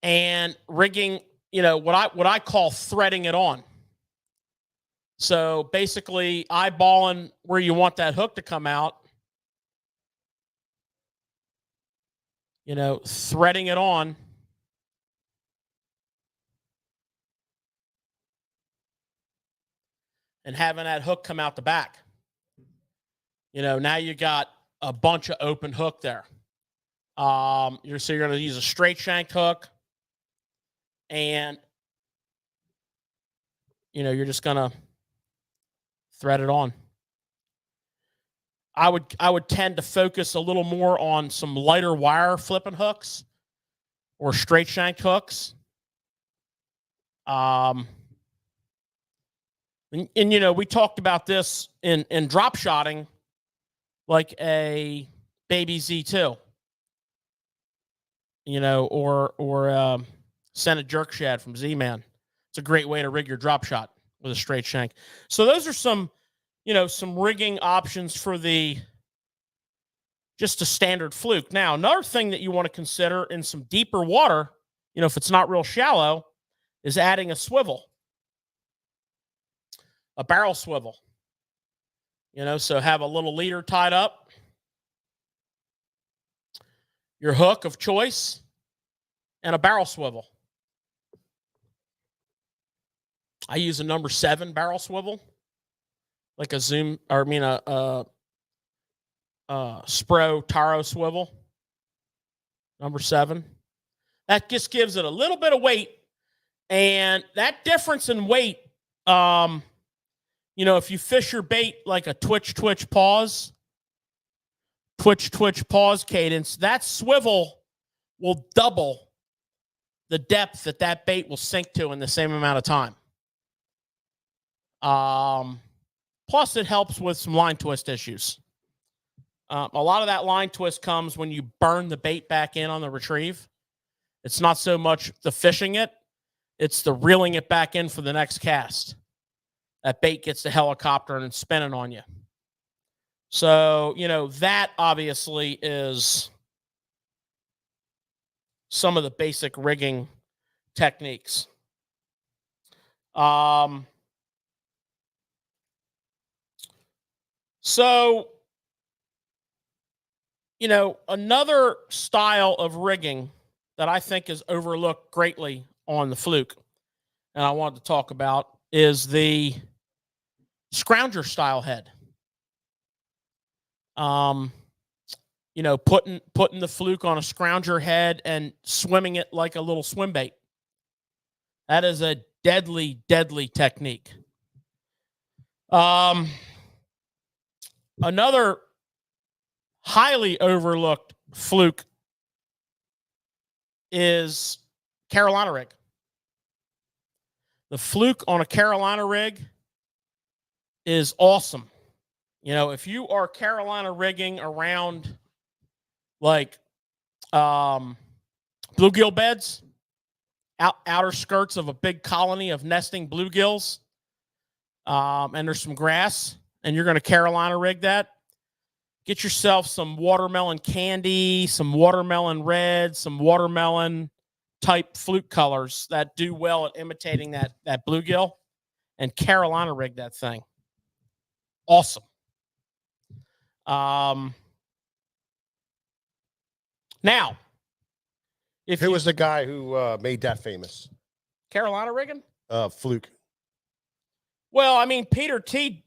and rigging, what I call threading it on. So basically eyeballing where you want that hook to come out, threading it on. And having that hook come out the back. Now you got a bunch of open hook there. You're going to use a straight shanked hook, and you're just going to thread it on. I would tend to focus a little more on some lighter wire flipping hooks or straight shanked hooks. And we talked about this in drop shotting, like a baby Z2, or Senate jerk shad from Z-Man. It's a great way to rig your drop shot with a straight shank. So those are some rigging options for just a standard Fluke. Now, another thing that you want to consider in some deeper water, if it's not real shallow, is adding a swivel. A barrel swivel, so have a little leader tied up, your hook of choice, and a barrel swivel. I use a number 7 barrel swivel, like a Spro Taro swivel, number 7. That just gives it a little bit of weight, and that difference in weight, if you fish your bait like a twitch, pause cadence, that swivel will double the depth that bait will sink to in the same amount of time. Plus, it helps with some line twist issues. A lot of that line twist comes when you burn the bait back in on the retrieve. It's not so much the fishing it, it's the reeling it back in for the next cast. That bait gets the helicopter and spinning on you. So, that obviously is some of the basic rigging techniques. So, another style of rigging that I think is overlooked greatly on the Fluke, and I wanted to talk about, is the scrounger style head. Putting the Fluke on a scrounger head and swimming it like a little swim bait. That is a deadly, deadly technique. Another highly overlooked Fluke is Carolina rig. The Fluke on a Carolina rig is awesome. If you are Carolina rigging around like bluegill beds, outer skirts of a big colony of nesting bluegills, and there's some grass, and you're going to Carolina rig that, get yourself some watermelon candy, some watermelon red, some watermelon type Fluke colors that do well at imitating that bluegill, and Carolina rig that thing. Awesome. Now, Who was the guy who made that famous? Carolina rigging? Fluke. Well, I mean, Peter T,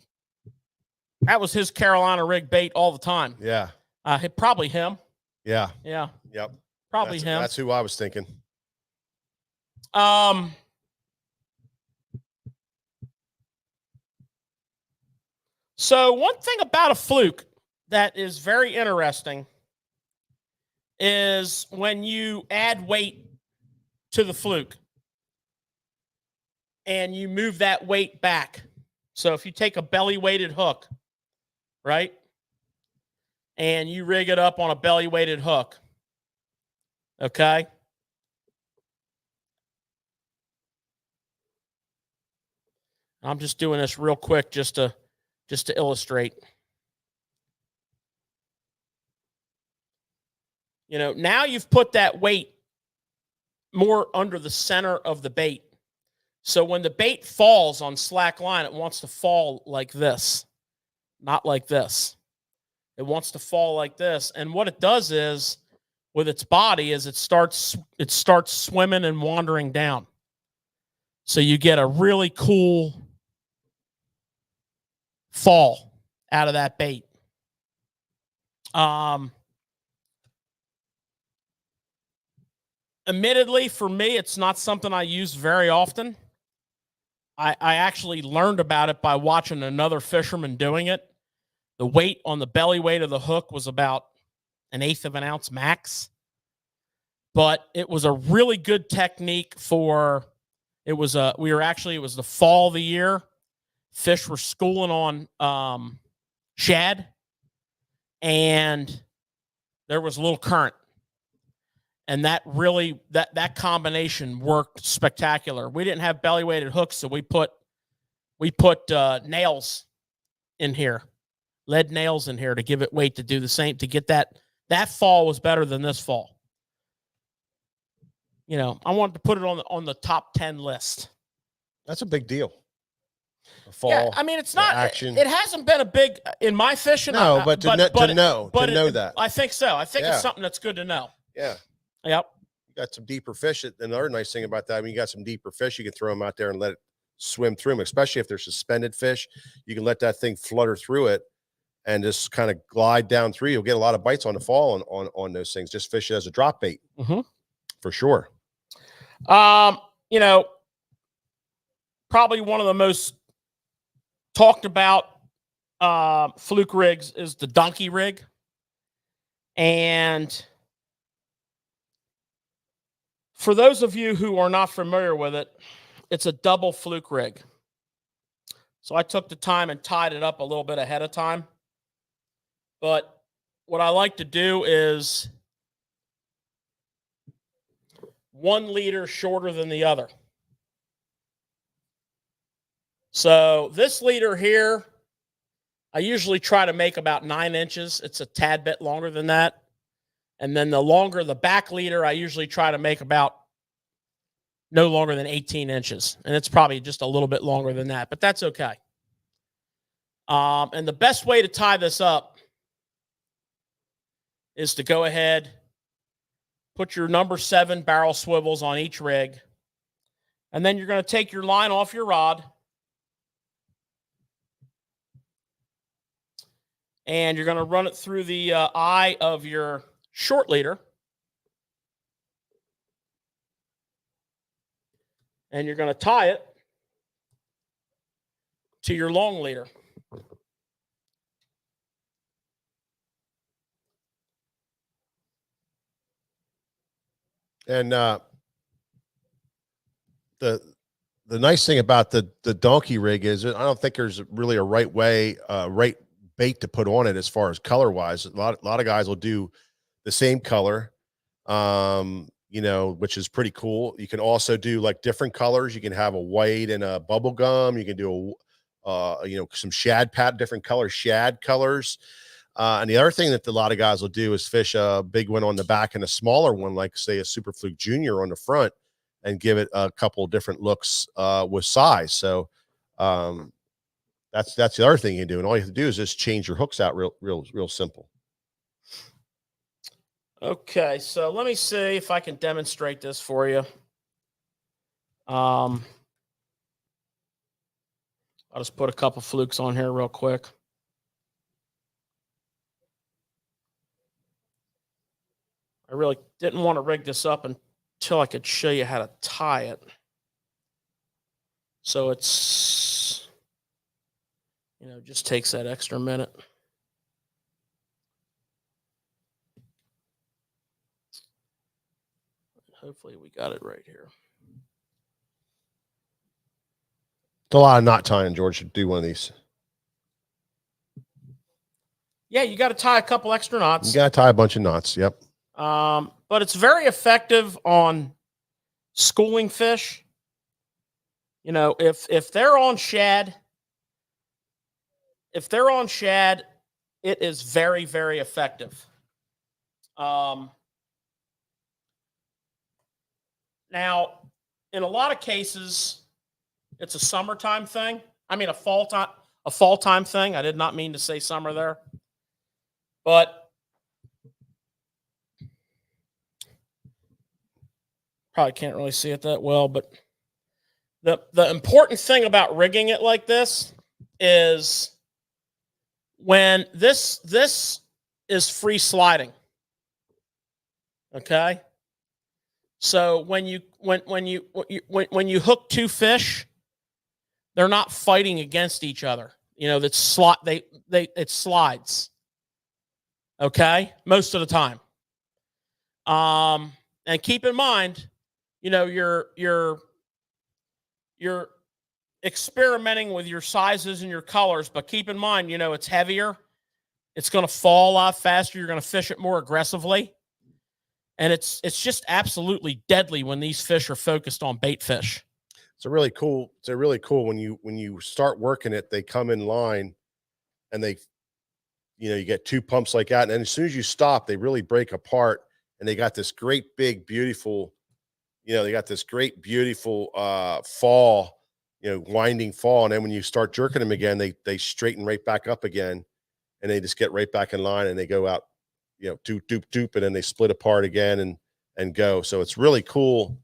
that was his Carolina rig bait all the time. Yeah. Probably him. Yeah. Yeah. Yep. Probably him. That's who I was thinking. So one thing about a fluke that is very interesting is when you add weight to the fluke and you move that weight back. So if you take a belly weighted hook, right, and you rig it up on a belly weighted hook, okay, I'm just doing this real quick just to illustrate. You know, now you've put that weight more under the center of the bait. So when the bait falls on slack line, it wants to fall like this, not like this. It wants to fall like this. And what it does is, with its body, is it starts swimming and wandering down. So you get a really cool fall out of that bait. Admittedly, for me, it's not something I use very often. I actually learned about it by watching another fisherman doing it. The weight on the belly weight of the hook was about 1/8 of an ounce max. But it was a really good technique for, it was the fall of the year. Fish were schooling on shad, and there was a little current. And that really, that combination worked spectacular. We didn't have belly weighted hooks, so we put nails in here, lead nails in here to give it weight to do the same, to get that fall was better than this fall. You know, I wanted to put it on the top 10 list. That's a big deal. A fall. Yeah, I mean, it's not action. It hasn't been a big in my fishing. No, but to know that. I think so. I think it's something that's good to know. Yeah. Yep. You got some deeper fish. Another nice thing about that, I mean, you got some deeper fish, you can throw them out there and let it swim through them, especially if they're suspended fish. You can let that thing flutter through it and just kind of glide down through. You'll get a lot of bites on the fall on those things. Just fish it as a drop bait. Mm-hmm. For sure. You know, probably one of the most talked about fluke rigs is the donkey rig. And for those of you who are not familiar with it, it's a double fluke rig. So I took the time and tied it up a little bit ahead of time. But what I like to do is 1 leader shorter than the other. So this leader here, I usually try to make about 9 inches. It's a tad bit longer than that. And then the longer the back leader, I usually try to make about no longer than 18 inches. And it's probably just a little bit longer than that, but that's okay. And the best way to tie this up is to go ahead, put your number 7 barrel swivels on each rig. And then you're going to take your line off your rod. And you're going to run it through the eye of your short leader. And you're going to tie it to your long leader. And the nice thing about the donkey rig is I don't think there's really a right way, right bait to put on it as far as color wise. A lot of guys will do the same color, you know, which is pretty cool. You can also do like different colors. You can have a white and a bubble gum. You can do you know, some shad different color shad colors. And the other thing that a lot of guys will do is fish a big one on the back and a smaller one, like say a Super Fluke Junior on the front, and give it a couple of different looks with size. So that's the other thing you do. And all you have to do is just change your hooks out real simple. Okay, so let me see if I can demonstrate this for you. I'll just put a couple flukes on here real quick. I really didn't want to rig this up until I could show you how to tie it. So it's, just takes that extra minute. Hopefully we got it right here. It's a lot of knot tying, George, to do one of these. Yeah, you got to tie a couple extra knots. You got to tie a bunch of knots. Yep. But it's very effective on schooling fish. If they're on shad, it is very, very effective. Now, in a lot of cases, it's a summertime thing. I mean, a fall time thing. I did not mean to say summer there. But probably can't really see it that well. But the important thing about rigging it like this is when this is free sliding. Okay? So when you hook two fish, they're not fighting against each other. It slides. Okay, most of the time. And keep in mind, you're experimenting with your sizes and your colors, but keep in mind, it's heavier. It's going to fall a lot faster. You're going to fish it more aggressively. And it's just absolutely deadly when these fish are focused on bait fish. It's a really cool when you start working it, they come in line and they, you get two pumps like that. And then as soon as you stop, they really break apart and they got this great big, beautiful, fall, winding fall. And then when you start jerking them again, they straighten right back up again and they just get right back in line and they go out, doop, doop, doop. And then they split apart again and go. So it's really cool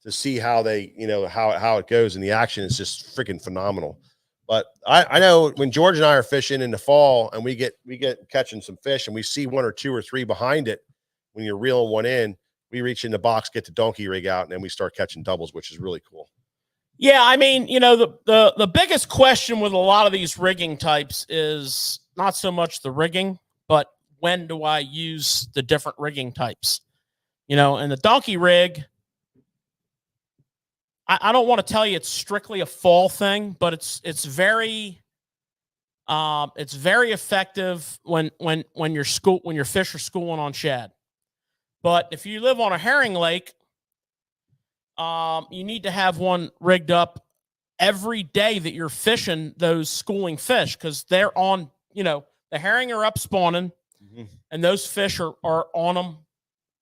to see how they, how it goes, and the action is just freaking phenomenal. But I know when George and I are fishing in the fall and we get catching some fish and we see one or two or three behind it, when you're reeling one in, we reach in the box, get the donkey rig out, and then we start catching doubles, which is really cool. Yeah, I mean, the biggest question with a lot of these rigging types is not so much the rigging, but when do I use the different rigging types? And the donkey rig, I don't want to tell you it's strictly a fall thing, but it's very effective when your fish are schooling on shad. But if you live on a herring lake, you need to have one rigged up every day that you're fishing those schooling fish, because they're on, the herring are up spawning, and those fish are on them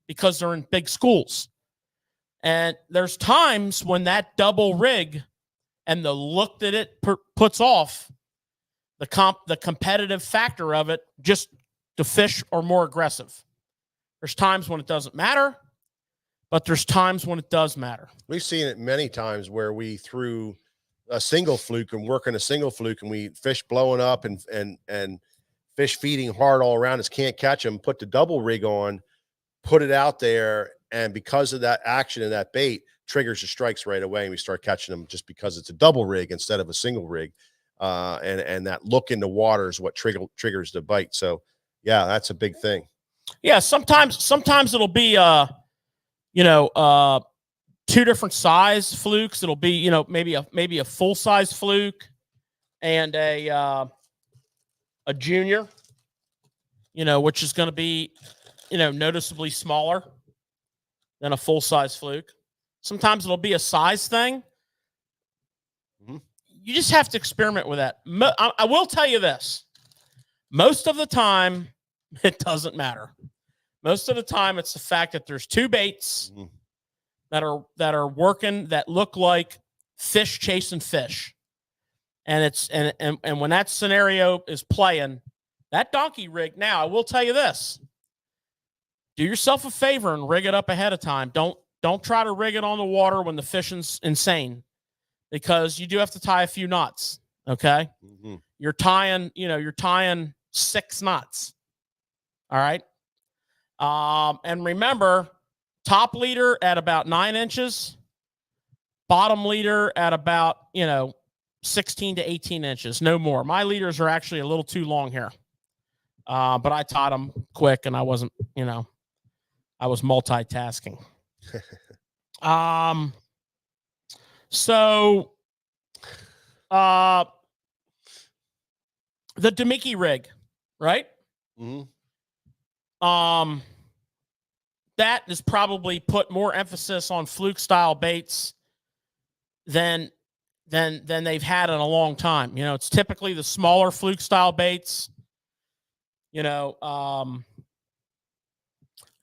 because they're in big schools. And there's times when that double rig and the look that it puts off, the competitive factor of it, just the fish are more aggressive. There's times when it doesn't matter, but there's times when it does matter. We've seen it many times where we threw a single fluke and working a single fluke, and we fish blowing up and fish feeding hard all around us, can't catch them, put the double rig on, put it out there, and because of that action and that bait, triggers the strikes right away, and we start catching them just because it's a double rig instead of a single rig. And that look in the water is what triggers the bite. So yeah, that's a big thing. Yeah, sometimes it'll be two different size flukes. It'll be, maybe a full size fluke and a junior, which is going to be, noticeably smaller than a full size fluke. Sometimes it'll be a size thing. Mm-hmm. You just have to experiment with that. I will tell you this. Most of the time, it doesn't matter. Most of the time, it's the fact that there's two baits that are working that look like fish chasing fish, and when that scenario is playing, that donkey rig. Now, I will tell you this: do yourself a favor and rig it up ahead of time. Don't try to rig it on the water when the fishing's insane, because you do have to tie a few knots. Okay. Mm-hmm. You're tying 6 knots. All right. And remember, top leader at about 9 inches, bottom leader at about, 16 to 18 inches, no more. My leaders are actually a little too long here. But I taught them quick and I wasn't, I was multitasking. So the Demiki rig, right? Mm-hmm. That is probably put more emphasis on Fluke style baits than they've had in a long time. It's typically the smaller Fluke style baits,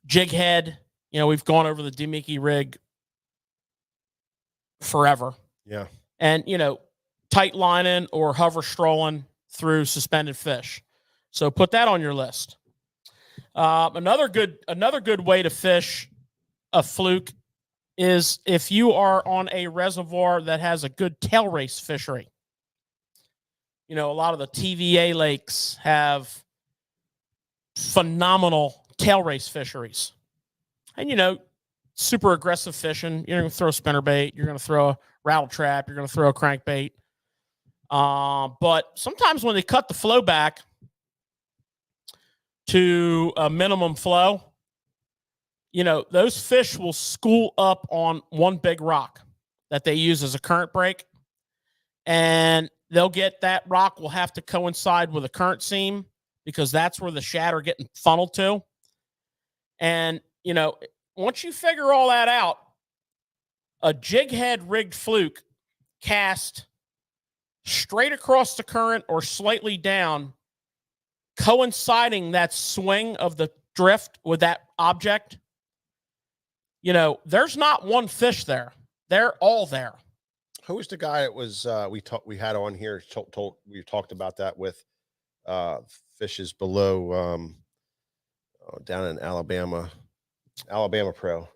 jig head. We've gone over the Demiki rig forever. Yeah. And, tight lining or hover strolling through suspended fish. So put that on your list. Another good way to fish a fluke is if you are on a reservoir that has a good tail race fishery. A lot of the TVA lakes have phenomenal tail race fisheries. And, super aggressive fishing. You're going to throw a spinnerbait. You're going to throw a rattle trap. You're going to throw a crankbait. But sometimes when they cut the flow back to a minimum flow, those fish will school up on one big rock that they use as a current break. And they'll get that rock will have to coincide with a current seam because that's where the shad are getting funneled to. And, once you figure all that out, a jig head rigged fluke cast straight across the current or slightly down, coinciding that swing of the drift with that object, there's not one fish there. They're all there. Who was the guy that was we had on here? We talked about that with fishes below down in Alabama pro.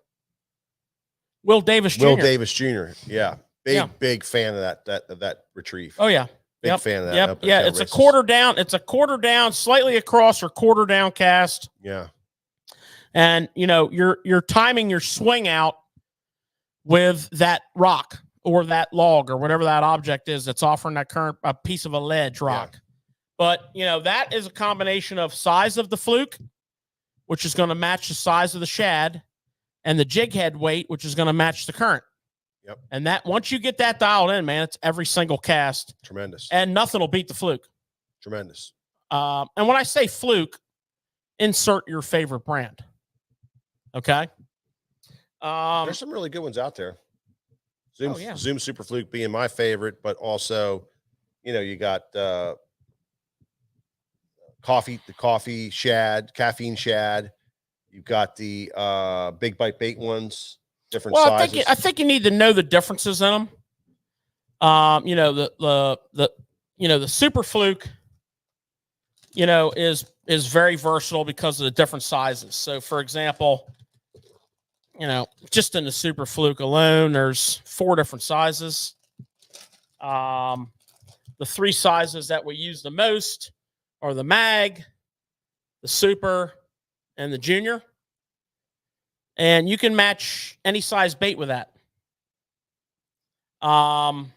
Will Davis Jr. Will Davis Jr. Yeah. Big fan of that retrieve. Oh yeah. Big fan of that. Yep. Yeah. It's races. A quarter down. It's a quarter down, slightly across or quarter down cast. Yeah. And you're timing your swing out with that rock or that log or whatever that object is that's offering that current, a piece of a ledge rock. Yeah. But that is a combination of size of the fluke, which is going to match the size of the shad, and the jig head weight, which is going to match the current. Yep. And that once you get that dialed in, man, it's every single cast. Tremendous. And nothing will beat the fluke. Tremendous. And when I say fluke, insert your favorite brand. Okay. There's some really good ones out there. Zoom Super Fluke being my favorite, but also, you got coffee shad, caffeine shad. You've got the big bite bait ones, different sizes. I think you need to know the differences in them. The Super Fluke, is very versatile because of the different sizes. So, for example, just in the Super Fluke alone, there's 4 different sizes. The 3 sizes that we use the most are the mag, the super, and the junior. And you can match any size bait with that. And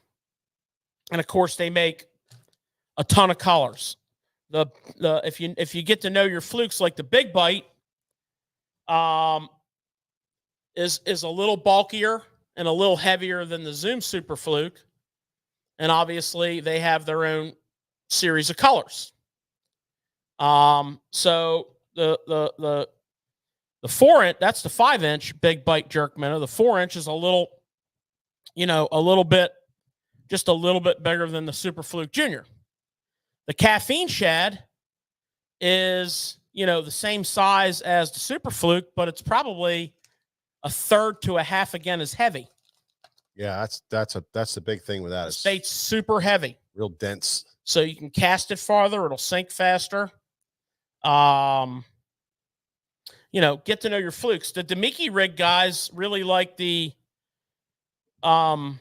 of course, they make a ton of colors. If you get to know your flukes, like the big bite, is a little bulkier and a little heavier than the Zoom Super Fluke, and obviously they have their own series of colors. So the 4-inch, that's the 5-inch big bite jerk minnow. The 4-inch is a little bit bigger than the Super Fluke Junior. The caffeine shad is, the same size as the Super Fluke, but it's probably a third to a half again as heavy. Yeah, that's the big thing with that. It's bait's super heavy, real dense. So you can cast it farther; it'll sink faster. get to know your flukes. The Demiki rig guys really like the the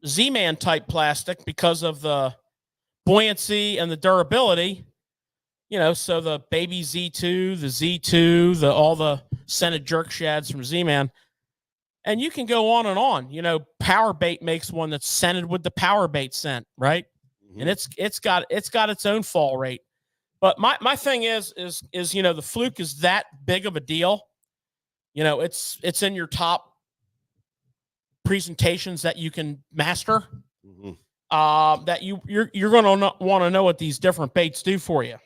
Z-Man type plastic because of the buoyancy and the durability. So the baby Z2, the Z2, all the scented jerk shads from Z-Man. And you can go on and on. Power Bait makes one that's scented with the Power Bait scent, right? Mm-hmm. And it's got its own fall rate. But my thing is the Fluke is that big of a deal. It's in your top presentations that you can master. Mm-hmm. That you're going to want to know what these different baits do for you.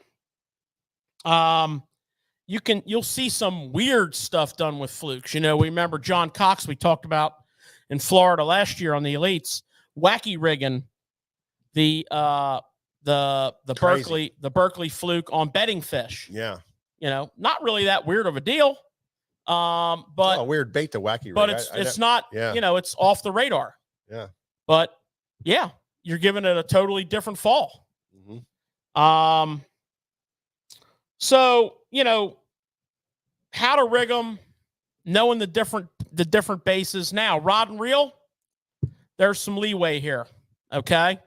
You'll see some weird stuff done with flukes. We remember John Cox we talked about in Florida last year on the Elites, wacky rigging the Berkeley fluke on bedding fish. Yeah. Not really that weird of a deal. But a weird bait to wacky rig. But it's not, it's off the radar. Yeah. But yeah, you're giving it a totally different fall. Mm-hmm. So, how to rig them, knowing the different bases. Now, rod and reel, there's some leeway here. Okay.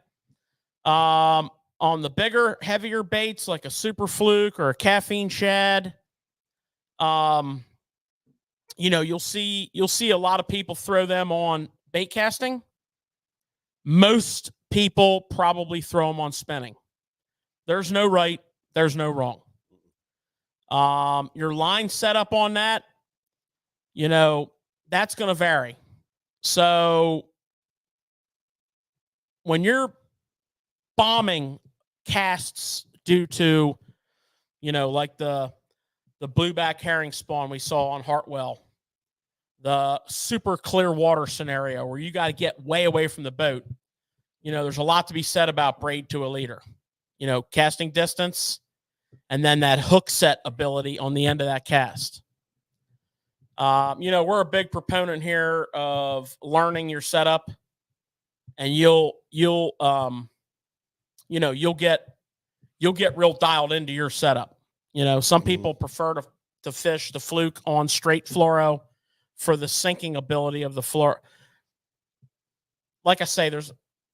On the bigger, heavier baits like a super fluke or a caffeine shad, you'll see a lot of people throw them on bait casting. Most people probably throw them on spinning. There's no right, there's no wrong. Your line setup on that, that's going to vary. So when you're bombing casts due to, like the blueback herring spawn we saw on Hartwell, the super clear water scenario where you got to get way away from the boat, there's a lot to be said about braid to a leader, casting distance, and then that hook set ability on the end of that cast. We're a big proponent here of learning your setup, and you'll get real dialed into your setup. Some people prefer to fish the fluke on straight fluoro for the sinking ability of the fluoro. Like I say,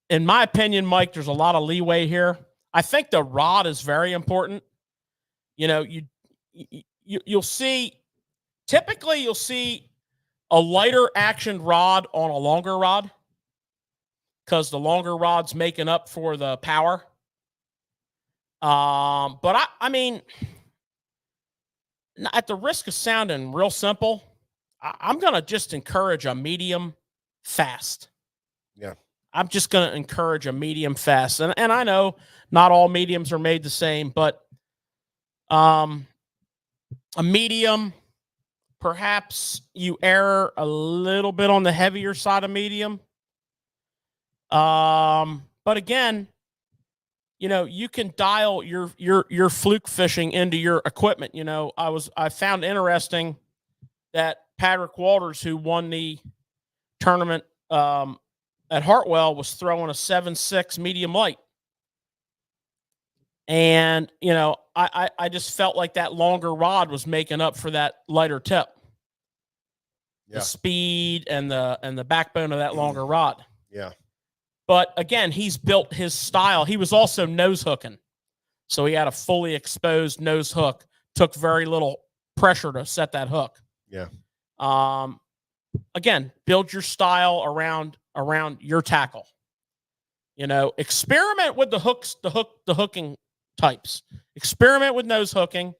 in my opinion, Mike, there's a lot of leeway here. I think the rod is very important. You'll see a lighter action rod on a longer rod because the longer rod's making up for the power. But I mean, at the risk of sounding real simple, I'm going to just encourage a medium fast. Yeah. I'm just going to encourage a medium fast. And I know not all mediums are made the same, but a medium, perhaps you err a little bit on the heavier side of medium. But again, you can dial your fluke fishing into your equipment. I found interesting that Patrick Walters, who won the tournament at Hartwell, was throwing a 7.6 medium light. And, I just felt like that longer rod was making up for that lighter tip. Yeah. The speed and the backbone of that longer rod. Yeah. But again, he's built his style. He was also nose hooking. So he had a fully exposed nose hook, took very little pressure to set that hook. Yeah. Again, build your style around your tackle. Experiment with the hooks, the hooking types. Experiment with nose hooking.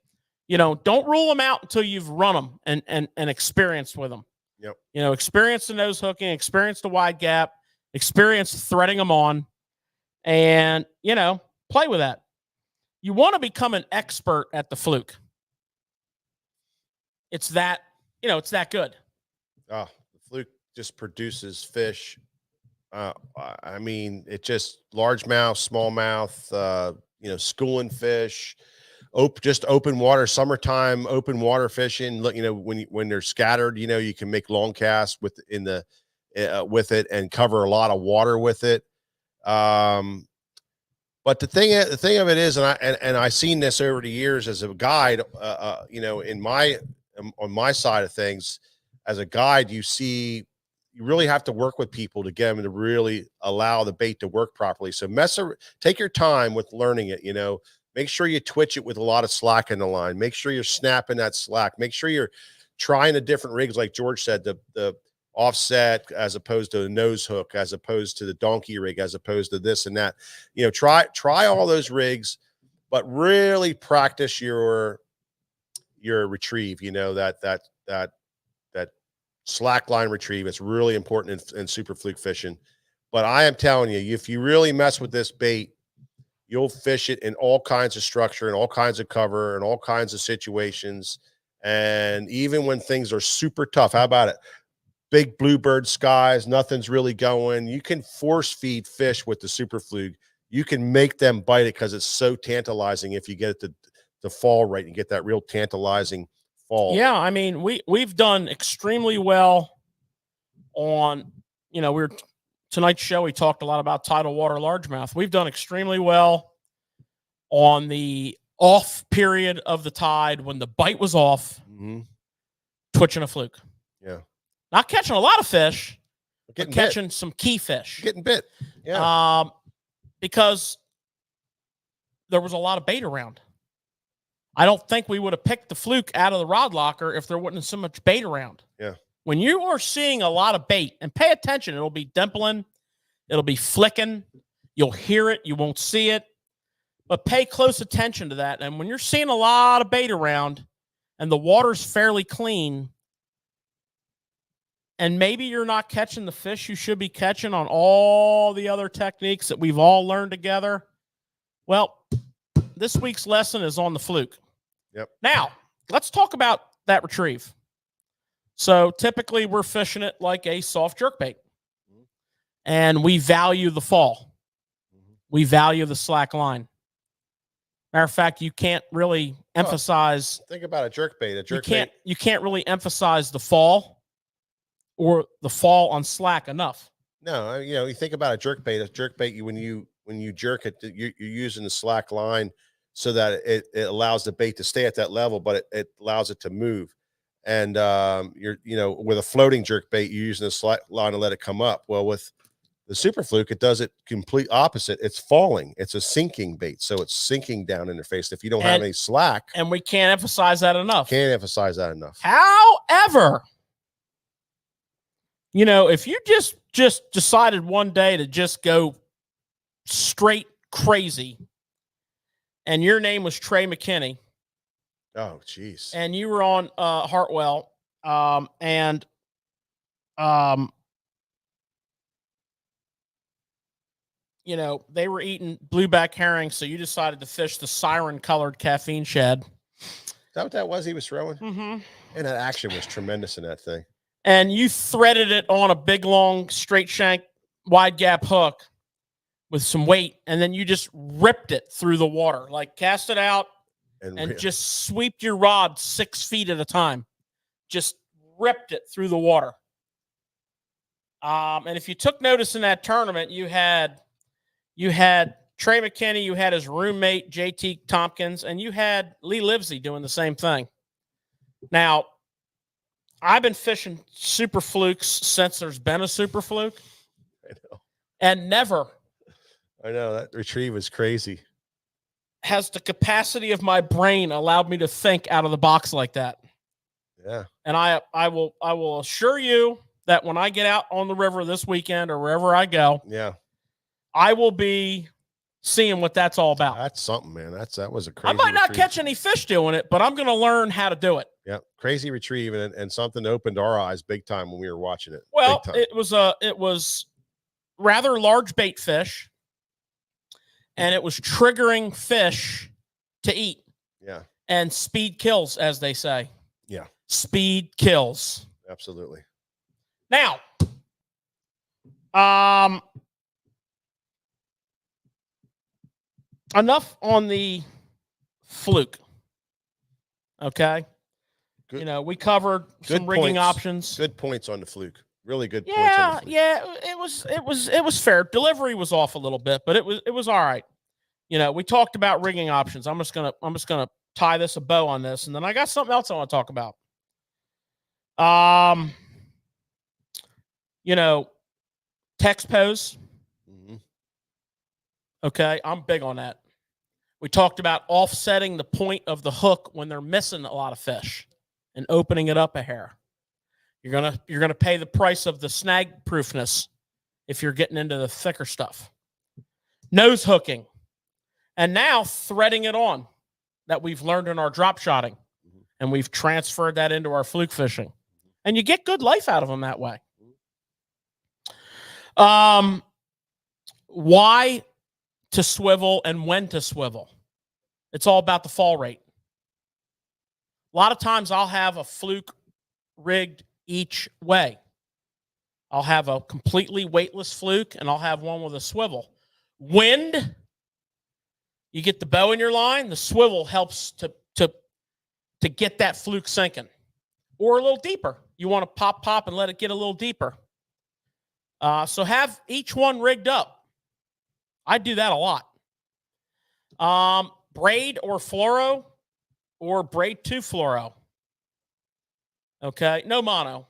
Don't rule them out until you've run them and experienced with them. Yep. Experience the nose hooking, experience the wide gap, experience threading them on, and, play with that. You want to become an expert at the fluke. It's that good. Oh, the fluke just produces fish. I mean, it just largemouth, smallmouth, schooling fish, just open water, summertime, open water fishing. Look, when they're scattered, you can make long casts with it and cover a lot of water with it. But the thing of it is, and I seen this over the years as a guide, on my side of things, as a guide, you really have to work with people to get them to really allow the bait to work properly. So take your time with learning it, make sure you twitch it with a lot of slack in the line. Make sure you're snapping that slack. Make sure you're trying the different rigs. Like George said, the offset as opposed to a nose hook, as opposed to the donkey rig, as opposed to this and that, try all those rigs, but really practice your retrieve, that slack line retrieve. It's really important in super fluke fishing. But I am telling you, if you really mess with this bait, you'll fish it in all kinds of structure and all kinds of cover and all kinds of situations. And even when things are super tough, how about it? Big bluebird skies, nothing's really going. You can force feed fish with the super fluke. You can make them bite it because it's so tantalizing if you get it to fall right and get that real tantalizing fall. Yeah, I mean, we've done extremely well on, tonight's show, we talked a lot about tidal water largemouth. We've done extremely well on the off period of the tide when the bite was off, twitching a fluke. Yeah. Not catching a lot of fish, but catching bit. some key fish. Getting bit. Yeah. Because there was a lot of bait around. I don't think we would have picked the fluke out of the rod locker if there wasn't so much bait around. Yeah. When you are seeing a lot of bait, and pay attention, it'll be dimpling, it'll be flicking, you'll hear it, you won't see it, but pay close attention to that. And when you're seeing a lot of bait around and the water's fairly clean, and maybe you're not catching the fish you should be catching on all the other techniques that we've all learned together, well, this week's lesson is on the fluke. Yep. Now, let's talk about that retrieve. So typically we're fishing it like a soft jerkbait, and we value the fall. We value the slack line. Matter of fact, you can't really emphasize. Think about a jerkbait. You can't really emphasize the fall or the fall on slack enough. No, you think about a jerkbait. When you jerk it, you're using the slack line so that it allows the bait to stay at that level, but it allows it to move. And with a floating jerkbait, you're using the slack line to let it come up. Well, with the super fluke, it does it complete opposite. It's falling. It's a sinking bait, so it's sinking down in their face. If you don't have any slack, and we can't emphasize that enough. However, if you just decided one day to just go straight crazy, and your name was Trey McKinney. Oh, geez. And you were on Hartwell, they were eating blueback herring, so you decided to fish the siren-colored caffeine shad. Is that what that was he was throwing? Mm-hmm. And that action was tremendous in that thing. And you threaded it on a big, long, straight shank, wide gap hook with some weight, and then you just ripped it through the water, like cast it out and just sweeped your rod 6 feet at a time. Just ripped it through the water. And if you took notice in that tournament, you had Trey McKinney, you had his roommate, JT Tompkins, and you had Lee Livesey doing the same thing. Now, I've been fishing super flukes since there's been a super fluke. I know. And never. I know, that retrieve was crazy. Has the capacity of my brain allowed me to think out of the box like that. Yeah. And I will assure you that when I get out on the river this weekend or wherever I go, I will be seeing what that's all about. That's something, man. That was a crazy I might not retrieve. catch any fish doing it, but I'm going to learn how to do it. Yeah, crazy retrieve, and something opened our eyes big time when we were watching it. Well, it was rather large bait fish, and it was triggering fish to eat. Yeah. And speed kills, as they say. Yeah. Speed kills. Absolutely. Now, enough on the fluke. Okay. Good. We covered some rigging options. Good points on the fluke. Really good points on the fluke. Yeah, it was fair. Delivery was off a little bit, but it was all right. we talked about rigging options. I'm just gonna tie this a bow on this, and then I got something else I want to talk about. Text pose. Mhm. Okay, I'm big on that. We talked about offsetting the point of the hook when they're missing a lot of fish and opening it up a hair. You're gonna pay the price of the snag proofness if you're getting into the thicker stuff. Nose hooking, and now threading it on that we've learned in our drop shotting, and we've transferred that into our fluke fishing, and you get good life out of them that way. Why to swivel and when to swivel? It's all about the fall rate. A lot of times I'll have a fluke rigged each way. I'll have a completely weightless fluke, and I'll have one with a swivel. Wind, you get the bow in your line, the swivel helps to get that fluke sinking. Or a little deeper. You want to pop, and let it get a little deeper. So have each one rigged up. I do that a lot. Braid or fluoro, or braid to fluoro. Okay, no mono.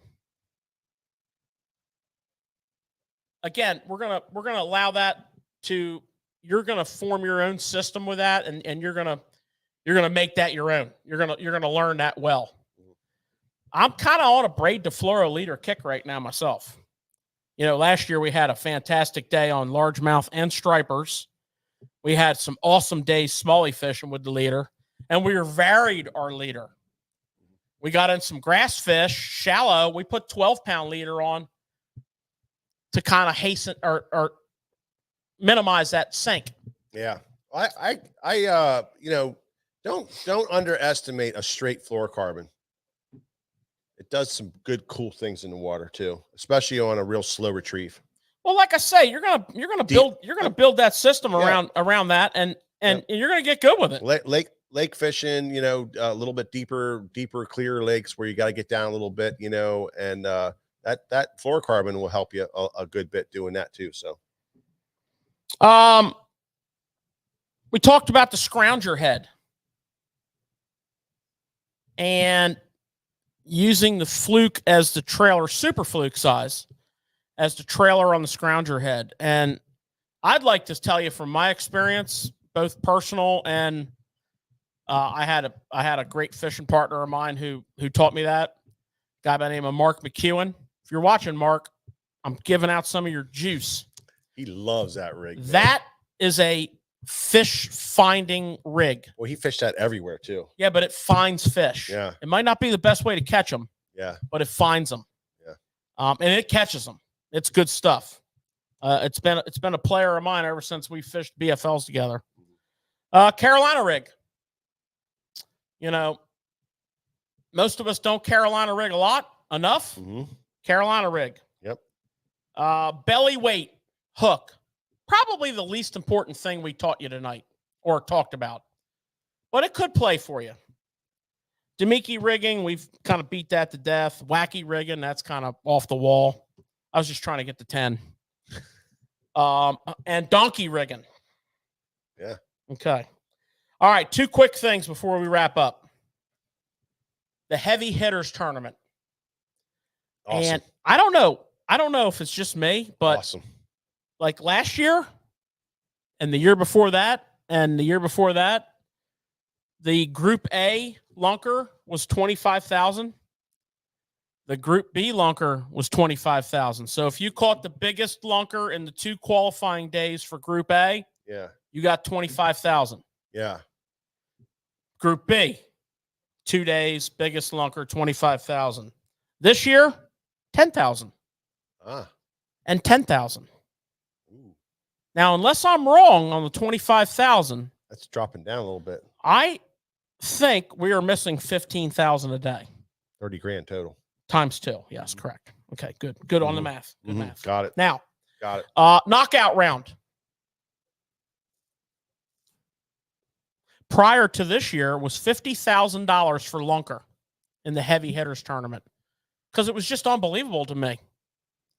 Again, we're gonna allow that to. You're gonna form your own system with that, and you're gonna make that your own. You're gonna learn that well. I'm kind of on a braid to fluoro leader kick right now myself. Last year we had a fantastic day on largemouth and stripers. We had some awesome days smallie fishing with the leader, and we varied our leader. We got in some grass fish, shallow. We put 12-pound leader on to kind of hasten or minimize that sink. Yeah. Don't underestimate a straight fluorocarbon. It does some good, cool things in the water too, especially on a real slow retrieve. Well, like I say, you're gonna build that system around that, and you're gonna get good with it. Lake fishing, a little bit deeper, clearer lakes where you got to get down a little bit, and that fluorocarbon will help you a good bit doing that too. So, we talked about the scrounger head and using the fluke as the trailer, super fluke size, as the trailer on the scrounger head. And I'd like to tell you from my experience, both personal and I had a great fishing partner of mine who taught me that. A guy by the name of Mark McEwen. If you're watching, Mark, I'm giving out some of your juice. He loves that rig. Man. That is a fish finding rig. Well, he fished that everywhere too. Yeah, but it finds fish. Yeah. It might not be the best way to catch them. Yeah. But it finds them. Yeah. And it catches them. It's good stuff. It's been a player of mine ever since we fished BFLs together. Carolina rig. Most of us don't Carolina rig enough. Mm-hmm. Carolina rig. Yep. Belly weight hook. Probably the least important thing we taught you tonight or talked about. But it could play for you. Demiki rigging, we've kind of beat that to death. Wacky rigging, that's kind of off the wall. I was just trying to get to 10. And donkey rigging. Yeah. Okay. All right, 2 quick things before we wrap up. The heavy hitters tournament. Awesome. And I don't know if it's just me, but awesome. Like last year and the year before that and the year before that, the Group A lunker was 25,000. The Group B lunker was 25,000. So if you caught the biggest lunker in the 2 qualifying days for Group A, yeah, you got 25,000. Yeah. Group B, 2 days, biggest lunker, 25,000. This year, 10,000. And 10,000. Now, unless I'm wrong on the 25,000, that's dropping down a little bit. I think we are missing 15,000 a day. 30 grand total. Times 2. Yes, correct. Okay, good. Good on the math. Good math. Got it. Now, got it. Knockout round. Prior to this year was $50,000 for lunker in the heavy hitters tournament because it was just unbelievable to me.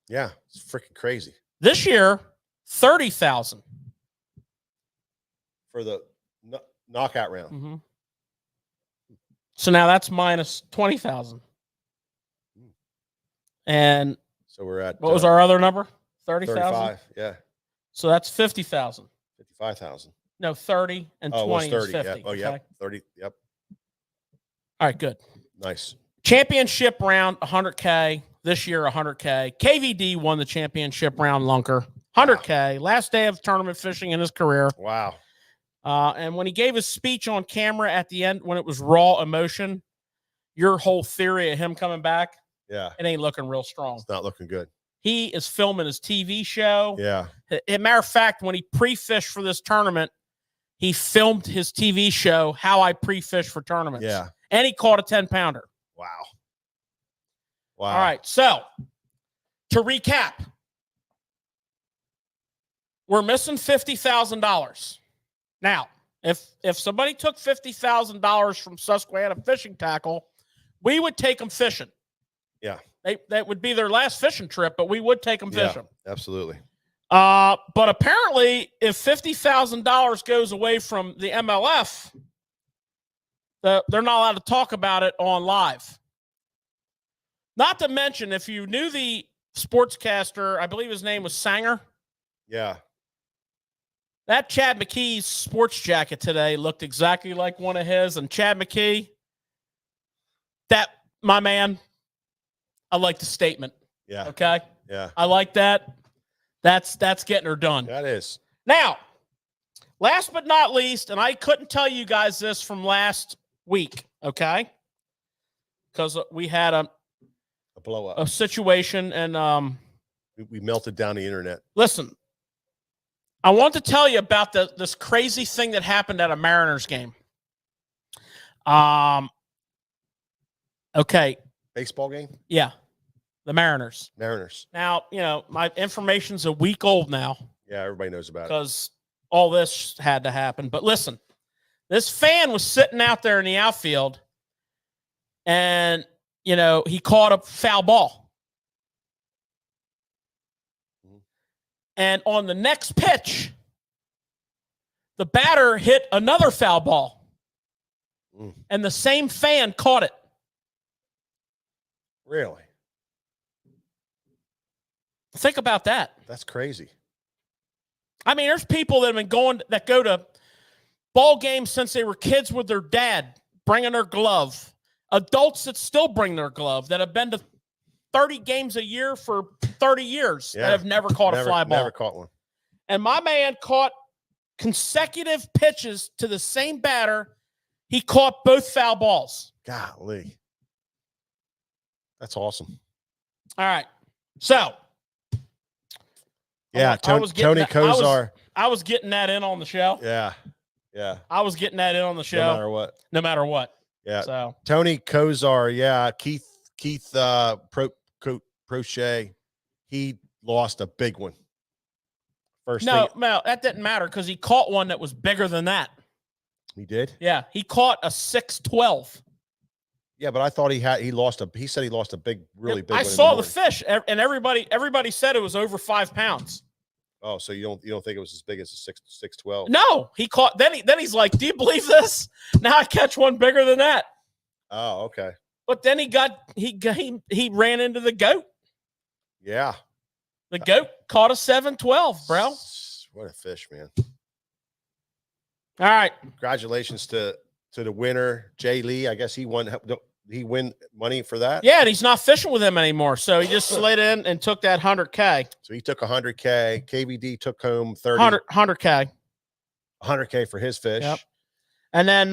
Yeah, it's freaking crazy. This year, 30,000 for the knockout round. Mm-hmm. So now that's minus 20,000. And So we're at what was our other number? 30,000. 35. Yeah, So that's 50,000. 55,000. No, 30 and 20 it was is 30. 50. Yeah. Oh, okay? yep. 30. Yep. All right, good. Nice. Championship round, 100K. This year, 100K. KVD won the championship round lunker. 100K. Last day of tournament fishing in his career. Wow. And when he gave his speech on camera at the end, when it was raw emotion, your whole theory of him coming back, Yeah. it ain't looking real strong. It's not looking good. He is filming his TV show. Yeah. As a matter of fact, when he pre-fished for this tournament, he filmed his TV show, How I Pre-Fish for Tournaments. Yeah. And he caught a 10-pounder. Wow. Wow. All right. So, to recap, we're missing $50,000. Now, if somebody took $50,000 from Susquehanna Fishing Tackle, we would take them fishing. Yeah. That would be their last fishing trip, but we would take them fishing. Absolutely. But apparently, if $50,000 goes away from the MLF, they're not allowed to talk about it on live. Not to mention, if you knew the sportscaster, I believe his name was Sanger. Yeah. That Chad McKee's sports jacket today looked exactly like one of his. And Chad McKee, that, my man, I like the statement. Yeah. Okay? Yeah. I like that. That's getting her done. That is. Now, last but not least, and I couldn't tell you guys this from last week, okay? Because we had a blow up, a situation, and we melted down the internet. listen, I want to tell you about this crazy thing that happened at a Mariners game. Okay, Baseball game? yeah, the Mariners. Mariners. Now, my information's a week old now Yeah, everybody knows about it. because all this had to happen. But listen, this fan was sitting out there in the outfield, and he caught a foul ball. And on the next pitch, the batter hit another foul ball. And the same fan caught it. Really? Think about that. That's crazy. I mean, there's people that go to ball games since they were kids with their dad, bringing their glove. Adults that still bring their glove, that have been to 30 games a year for 30 years, that have never caught a fly ball. Never caught one. And my man caught consecutive pitches to the same batter. He caught both foul balls. Golly. That's awesome. All right. So. Yeah, Tony Kozar. I was getting that in on the show. Yeah. Yeah. I was getting that in on the show. No matter what. No matter what. Yeah. So Tony Kozar, yeah. Keith Prochet, he lost a big one. No, that didn't matter because he caught one that was bigger than that. He did? Yeah, he caught a 612. Yeah, but I thought he said he lost a really big one. I saw the fish, and everybody said it was over 5 pounds. Oh, so you don't think it was as big as a 612? No, he caught. Then he's like, "Do you believe this? Now I catch one bigger than that." Oh, okay. But then he ran into the goat. Yeah. The goat caught a 712, bro. What a fish, man. All right. Congratulations to the winner, Jay Lee. I guess he won money for that. Yeah, and he's not fishing with him anymore. So he just slid in and took that 100K. So he took 100K. KVD took home 100K. 100K for his fish. Yep. And then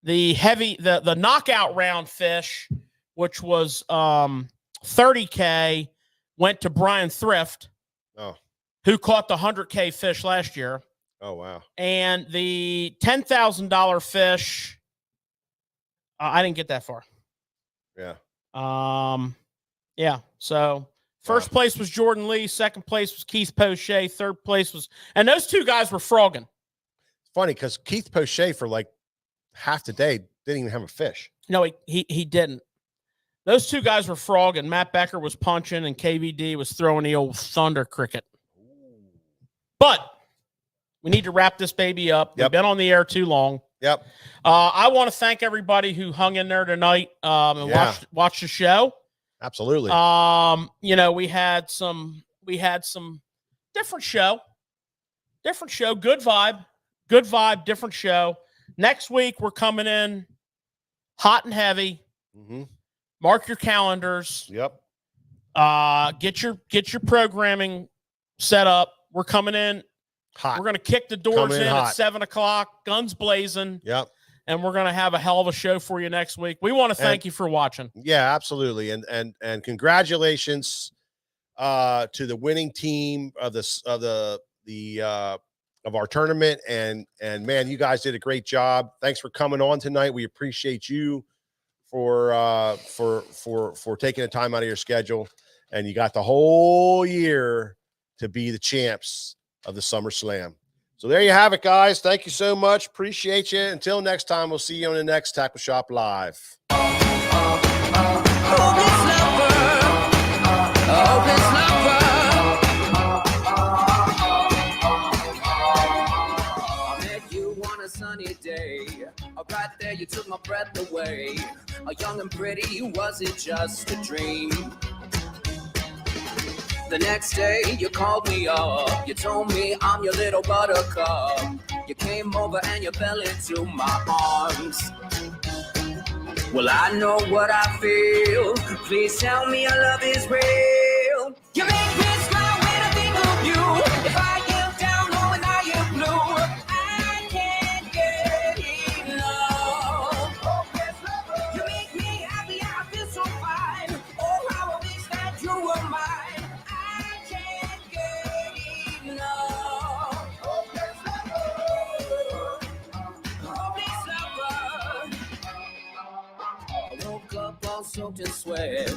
the knockout round fish, which was 30K, went to Brian Thrift. Oh. Who caught the 100K fish last year. Oh, wow. And the $10,000 fish, I didn't get that far. Yeah. Yeah. So first place was Jordan Lee. Second place was Keith Pochet. Third place was, and those two guys were frogging. It's funny because Keith Pochet for like half the day didn't even have a fish. No, he didn't. Those two guys were frogging. Matt Becker was punching, and KVD was throwing the old thunder cricket. But we need to wrap this baby up. We've been on the air too long. Yep. I want to thank everybody who hung in there tonight and watched the show. Absolutely. You know, we had some different show, good vibe, different show. Next week we're coming in hot and heavy. Mm-hmm. Mark your calendars. Yep. Get your programming set up. We're coming in hot. We're going to kick the doors in at 7:00, guns blazing. Yep. And we're going to have a hell of a show for you next week. We want to thank you for watching. Yeah, absolutely. And congratulations to the winning team of our tournament. And man, you guys did a great job. Thanks for coming on tonight. We appreciate you for taking the time out of your schedule. And you got the whole year to be the champs of the SummerSlam. So there you have it, guys. Thank you so much. Appreciate you. Until next time, we'll see you on the next Tackle Shop Live. I met you on a sunny day. Right there, you took my breath away. Young and pretty, was it just a dream? The next day you called me up, you told me I'm your little buttercup. You came over and you fell into my arms. Well, I know what I feel. Please tell me your love is real. You make me smile when I think of you. If I am down or when I am blue, I can't get enough. You make me happy, I feel so fine. Oh, how I wish that you were mine. Soaked in sweat.